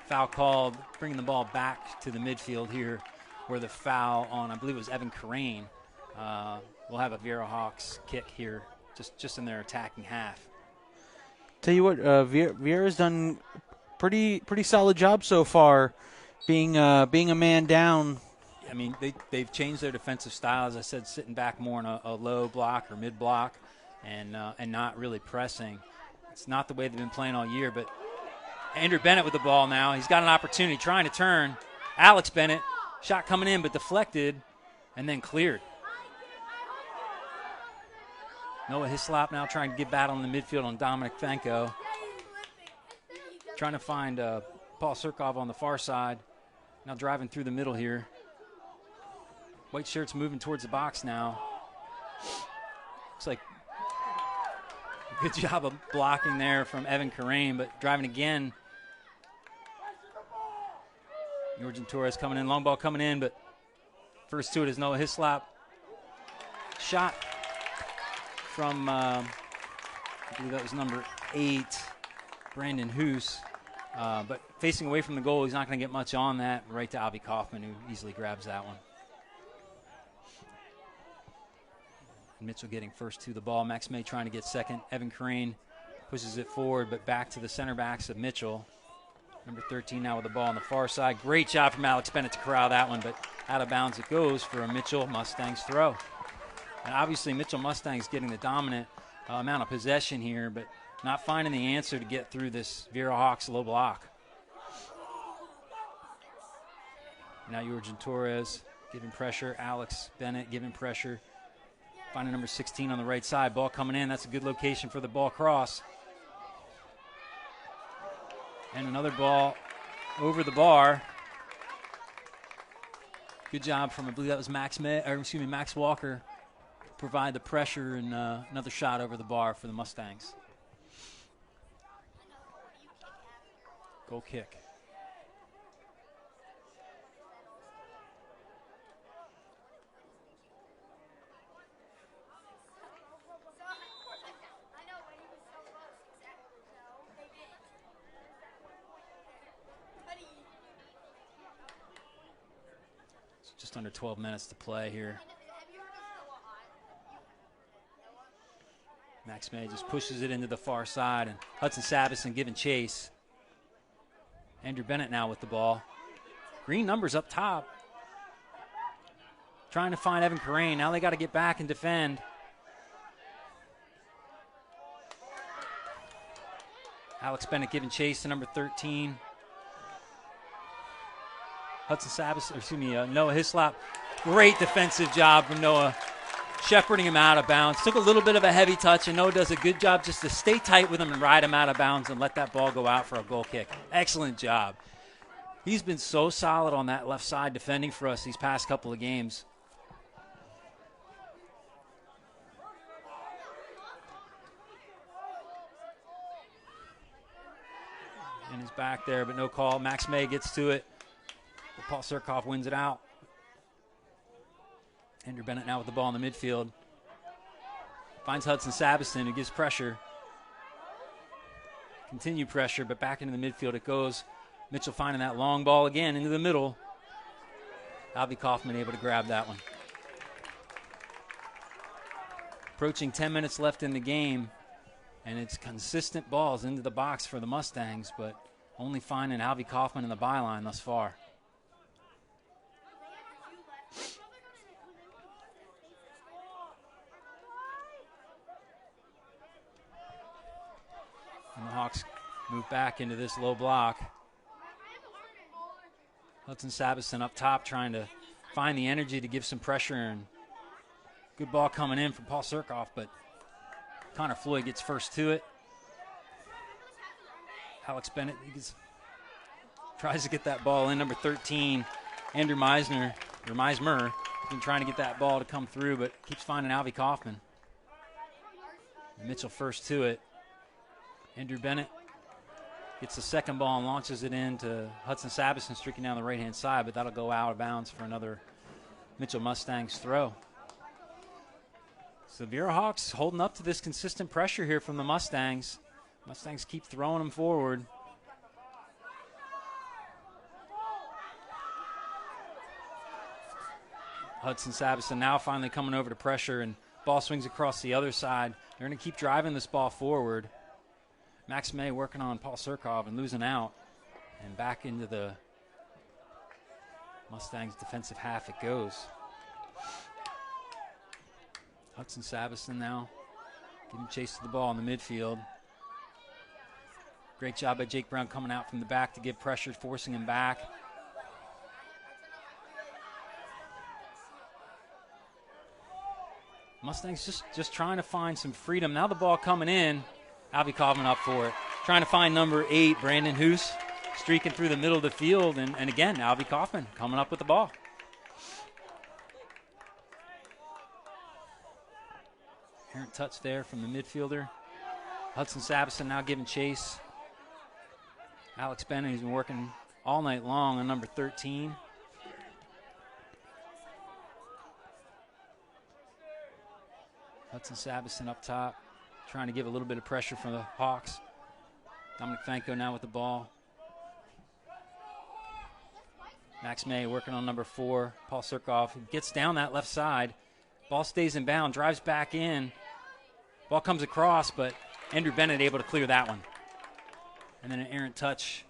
foul called, bringing the ball back to the midfield here, where the foul on, I believe it was Evan Kareen. We'll have a Viera Hawks kick here, just in their attacking half. Tell you what, Viera's done pretty solid job so far, being a man down. I mean, they've changed their defensive style, as I said, sitting back more in a low block or mid block, and not really pressing. It's not the way they've been playing all year, but Andrew Bennett with the ball now. He's got an opportunity, trying to turn. Alex Bennett, shot coming in, but deflected and then cleared. Noah Hislop now trying to get battle in the midfield on Dominic Fanco. Trying to find Paul Surkoff on the far side. Now driving through the middle here. White shirts moving towards the box now. Looks like a good job of blocking there from Evan Kareen, but driving again. Yorgen Torres coming in, long ball coming in, but first to it is Noah Hislop. Shot from, I believe that was number 8, Brandon Hoos. But facing away from the goal, he's not going to get much on that. Right to Alvey Kauffman, who easily grabs that one. And Mitchell getting first to the ball. Max May trying to get second. Evan Kareen pushes it forward, but back to the center backs of Mitchell. Number 13 now with the ball on the far side. Great job from Alex Bennett to corral that one, but out of bounds it goes for a Mitchell Mustangs throw. And obviously Mitchell Mustangs getting the dominant amount of possession here, but not finding the answer to get through this Viera Hawks low block. Now Yorgen Torres giving pressure. Alex Bennett giving pressure. Finding number 16 on the right side. Ball coming in. That's a good location for the ball cross. And another ball over the bar. Good job from, I believe that was Max Walker. Provide the pressure, and another shot over the bar for the Mustangs. Goal kick. Just under 12 minutes to play here. Max May just pushes it into the far side, and Hudson Savison giving chase. Andrew Bennett now with the ball. Green numbers up top. Trying to find Evan Carrain. Now they got to get back and defend. Alex Bennett giving chase to number 13. Hudson Savison, Noah Hislop. Great defensive job from Noah, shepherding him out of bounds. Took a little bit of a heavy touch, and Noah does a good job just to stay tight with him and ride him out of bounds and let that ball go out for a goal kick. Excellent job. He's been so solid on that left side defending for us these past couple of games. And he's back there, but no call. Max May gets to it. But Paul Surkoff wins it out. Andrew Bennett now with the ball in the midfield. Finds Hudson Savison, who gives pressure. Continued pressure, but back into the midfield it goes. Mitchell finding that long ball again into the middle. Alvey Kauffman able to grab that one. Approaching 10 minutes left in the game, and it's consistent balls into the box for the Mustangs, but only finding Alvey Kauffman in the byline thus far. And the Hawks move back into this low block. Hudson Savison up top trying to find the energy to give some pressure, and good ball coming in from Paul Surkoff, but Connor Floyd gets first to it. Alex Bennett tries to get that ball in. Number 13, Andrew Meismer, been trying to get that ball to come through, but keeps finding Alvey Kauffman. And Mitchell first to it. Andrew Bennett gets the second ball and launches it into Hudson Savison streaking down the right-hand side, but that'll go out of bounds for another Mitchell Mustangs throw. So Viera Hawks holding up to this consistent pressure here from the Mustangs. Mustangs keep throwing them forward. Hudson Savison now finally coming over to pressure, and ball swings across the other side. They're going to keep driving this ball forward. Max May working on Paul Surkoff and losing out. And back into the Mustangs defensive half it goes. Hudson Savison now giving chase to the ball in the midfield. Great job by Jake Brown coming out from the back to give pressure, forcing him back. Mustangs just trying to find some freedom. Now the ball coming in. Alvey Kauffman up for it. Trying to find number 8, Brandon Hoos, streaking through the middle of the field. And again, Alvey Kauffman coming up with the ball. Errant touch there from the midfielder. Hudson Savison now giving chase. Alex Bennett, who's been working all night long on number 13. Hudson Savison up top, trying to give a little bit of pressure from the Hawks. Dominic Fanko now with the ball. Max May working on number 4, Paul Surkoff, who gets down that left side. Ball stays in bound, drives back in. Ball comes across, but Andrew Bennett able to clear that one. And then an errant touch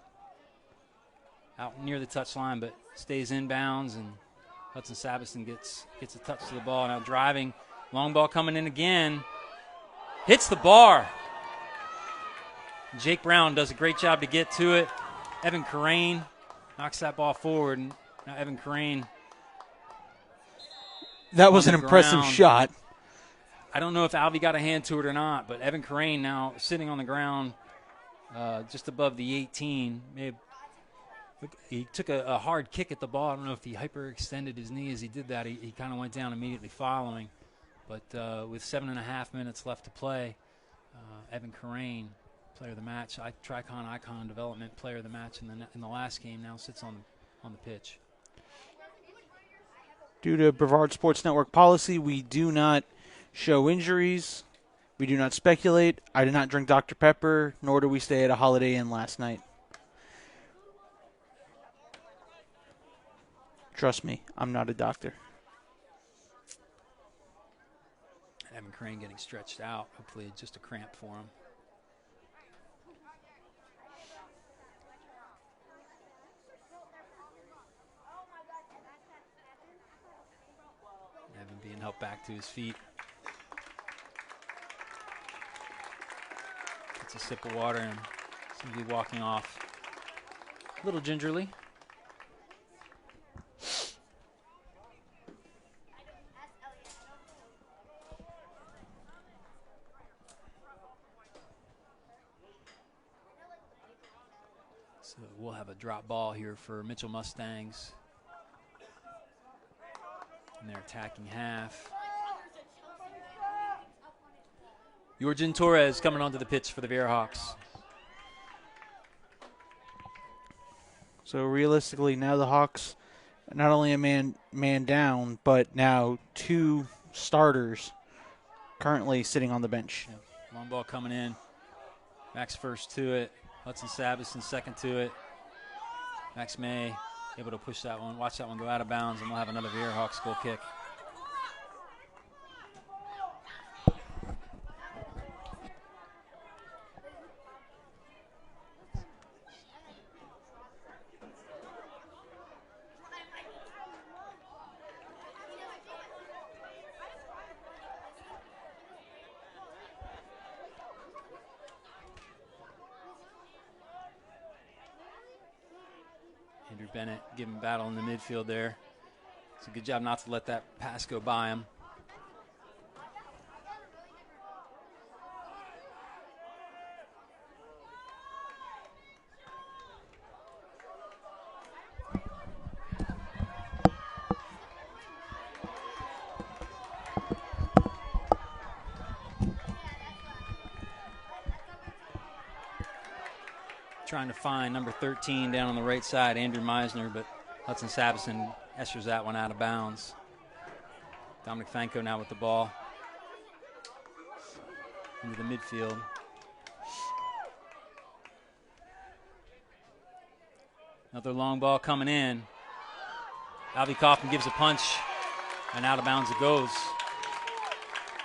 out near the touch line, but stays in bounds, and Hudson Savison gets a touch to the ball. Now driving, long ball coming in again. Hits the bar. Jake Brown does a great job to get to it. Evan Carrain knocks that ball forward. And now Evan Carrain. That was an impressive shot. I don't know if Alvey got a hand to it or not, but Evan Carrain now sitting on the ground just above the 18. He took a hard kick at the ball. I don't know if he hyperextended his knee as he did that. He kind of went down immediately following. But with 7.5 minutes left to play, Evan Carrain, player of the match, Tricon Icon Development player of the match in the last game, now sits on the pitch. Due to Brevard Sports Network policy, we do not show injuries. We do not speculate. I did not drink Dr. Pepper, nor do we stay at a Holiday Inn last night. Trust me, I'm not a doctor. Evan Carrain getting stretched out. Hopefully it's just a cramp for him. Evan being helped back to his feet. Gets a sip of water and seems to be walking off a little gingerly. So we'll have a drop ball here for Mitchell Mustangs. And they're attacking half. Yorgen Torres coming onto the pitch for the Viera Hawks. So realistically, now the Hawks not only a man down, but now 2 starters currently sitting on the bench. Yeah. Long ball coming in. Max first to it. Hudson Sabison second to it. Max May able to push that one. Watch that one go out of bounds, and we'll have another Viera Hawks goal kick. Andrew Bennett giving battle in the midfield there. It's a good job not to let that pass go by him. Trying to find number 13 down on the right side, Andrew Meisner, but Hudson Sabison esters that one out of bounds. Dominic Fanko now with the ball into the midfield. Another long ball coming in. Alvey Kauffman gives a punch, and out of bounds it goes.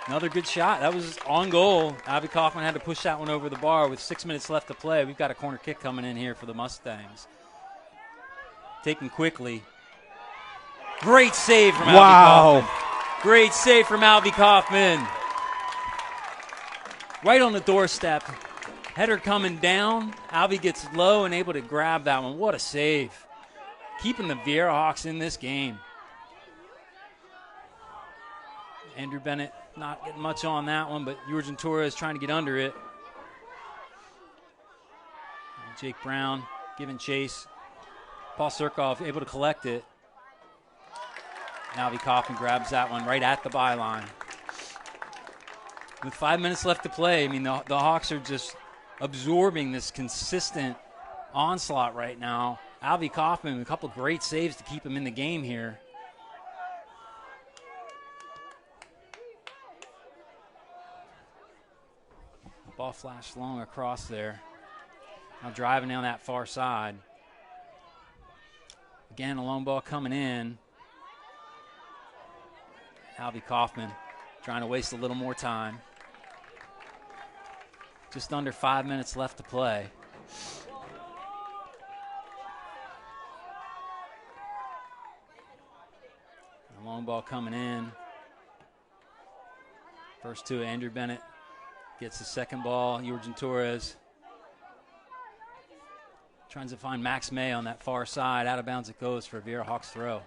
Another good shot. That was on goal. Alvey Kauffman had to push that one over the bar with 6 minutes left to play. We've got a corner kick coming in here for the Mustangs. Taken quickly. Great save from Alvey Kauffman. Great save from Alvey Kauffman. Right on the doorstep. Header coming down. Alvey gets low and able to grab that one. What a save. Keeping the Viera Hawks in this game. Andrew Bennett not getting much on that one, but Yorgen Torres trying to get under it. And Jake Brown giving chase. Paul Surkoff able to collect it. Alvey Kauffman grabs that one right at the byline. With 5 minutes left to play, I mean, the Hawks are just absorbing this consistent onslaught right now. Alvey Kauffman with a couple great saves to keep him in the game here. Ball flashed long across there. Now driving down that far side. Again, a long ball coming in. Alvey Kauffman trying to waste a little more time. Just under 5 minutes left to play. A long ball coming in. First to Andrew Bennett. Gets the second ball. Yorgen Torres Trying to find Max May on that far side. Out of bounds it goes for a Viera Hawks throw.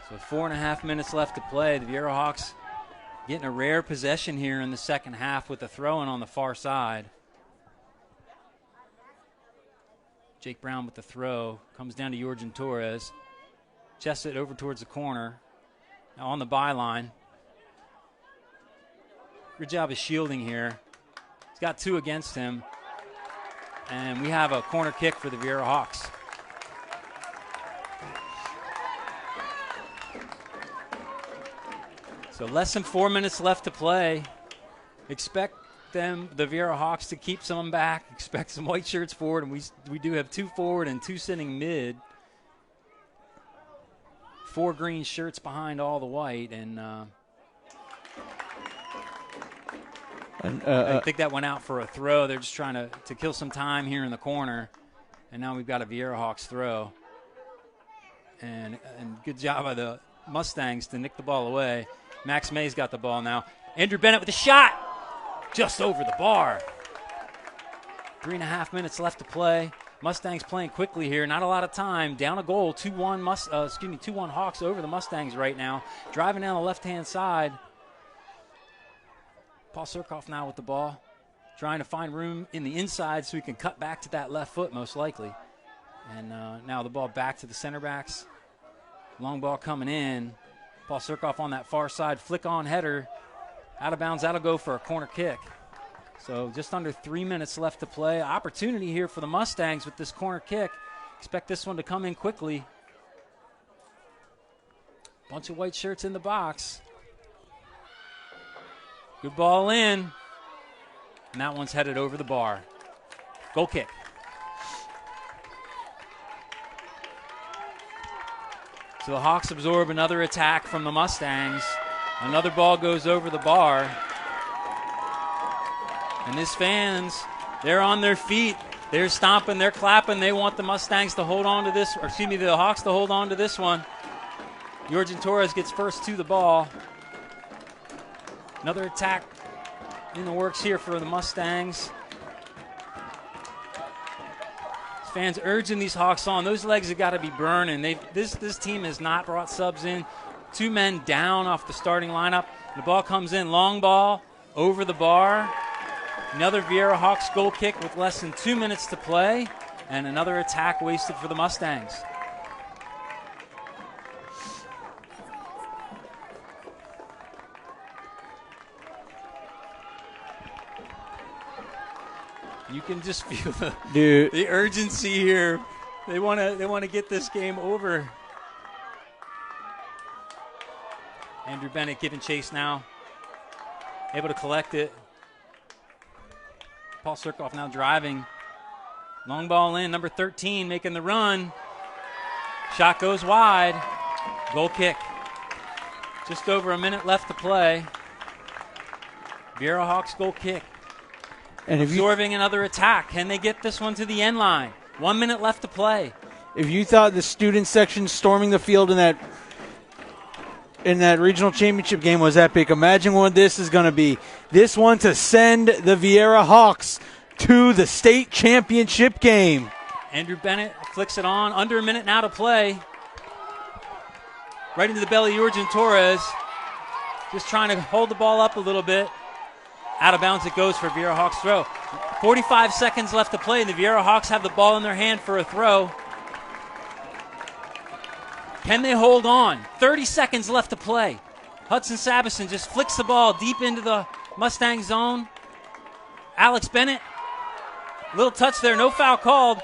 So 4.5 minutes left to play. The Viera Hawks getting a rare possession here in the second half with the throw-in on the far side. Jake Brown with the throw. Comes down to Yorgen Torres. Chests it over towards the corner. Now on the byline. Good job of shielding here. He's got 2 against him. And we have a corner kick for the Viera Hawks. So less than 4 minutes left to play. Expect the Viera Hawks, to keep some back. Expect some white shirts forward, and we do have 2 forward and 2 sitting mid. 4 green shirts behind all the white, and I think that went out for a throw. They're just trying to kill some time here in the corner, and now we've got a Viera Hawks throw. And good job by the Mustangs to nick the ball away. Max May's got the ball now. Andrew Bennett with a shot, just over the bar. 3.5 minutes left to play. Mustangs playing quickly here. Not a lot of time. Down a goal. 2-1 Hawks over the Mustangs right now. Driving down the left-hand side. Paul Surkoff now with the ball. Trying to find room in the inside so he can cut back to that left foot most likely. And now the ball back to the center backs. Long ball coming in. Paul Surkoff on that far side. Flick on header. Out of bounds. That'll go for a corner kick. So just under 3 minutes left to play. Opportunity here for the Mustangs with this corner kick. Expect this one to come in quickly. Bunch of white shirts in the box. Good ball in. And that one's headed over the bar. Goal kick. So the Hawks absorb another attack from the Mustangs. Another ball goes over the bar. And these fans, they're on their feet. They're stomping, they're clapping. They want the Mustangs to hold on to this, or excuse me, the Hawks to hold on to this one. Yorgen Torres gets first to the ball. Another attack in the works here for the Mustangs. Fans urging these Hawks on. Those legs have got to be burning. This team has not brought subs in. 2 men down off the starting lineup. The ball comes in, long ball over the bar. Another Viera Hawks goal kick with less than 2 minutes to play, and another attack wasted for the Mustangs. You can just feel the urgency here. They want to get this game over. Andrew Bennett giving chase now. Able to collect it. Paul Surkoff now driving. Long ball in, number 13 making the run. Shot goes wide. Goal kick. Just over a minute left to play. Viera Hawks goal kick. And absorbing another attack. Can they get this one to the end line? 1 minute left to play. If you thought the student section storming the field in that regional championship game was epic, imagine what this is going to be. This one to send the Viera Hawks to the state championship game. Andrew Bennett flicks it on. Under a minute now to play. Right into the belly, Yorgen Torres. Just trying to hold the ball up a little bit. Out of bounds it goes for Viera Hawks throw. 45 seconds left to play, and the Viera Hawks have the ball in their hand for a throw. Can they hold on? 30 seconds left to play. Hudson Sabison just flicks the ball deep into the Mustang zone. Alex Bennett, little touch there, no foul called.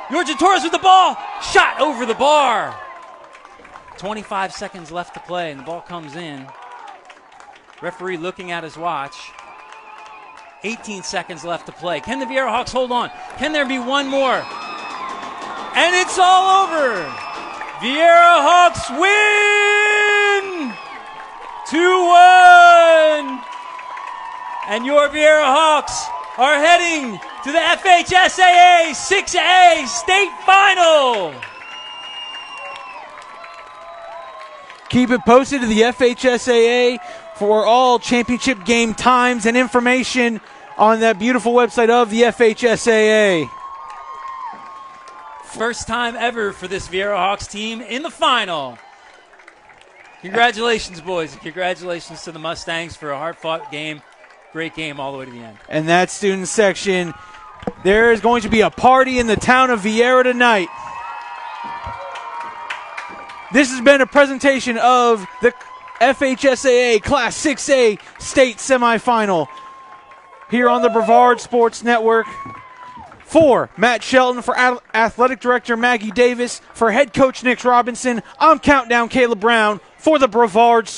Yorgen Torres with the ball, shot over the bar. 25 seconds left to play, and the ball comes in. Referee looking at his watch. 18 seconds left to play. Can the Viera Hawks hold on? Can there be one more? And it's all over. Viera Hawks win! 2-1! And your Viera Hawks are heading to the FHSAA 6A state final. Keep it posted to the FHSAA for all championship game times and information on that beautiful website of the FHSAA. First time ever for this Viera Hawks team in the final. Congratulations, boys. And congratulations to the Mustangs for a hard-fought game. Great game all the way to the end. And that student section, there is going to be a party in the town of Viera tonight. This has been a presentation of the FHSAA Class 6A State Semifinal here on the Brevard Sports Network. For Matt Shelton, for Athletic Director Maggie Davis, for Head Coach Nick Robinson, I'm Countdown Caleb Brown for the Brevard Sports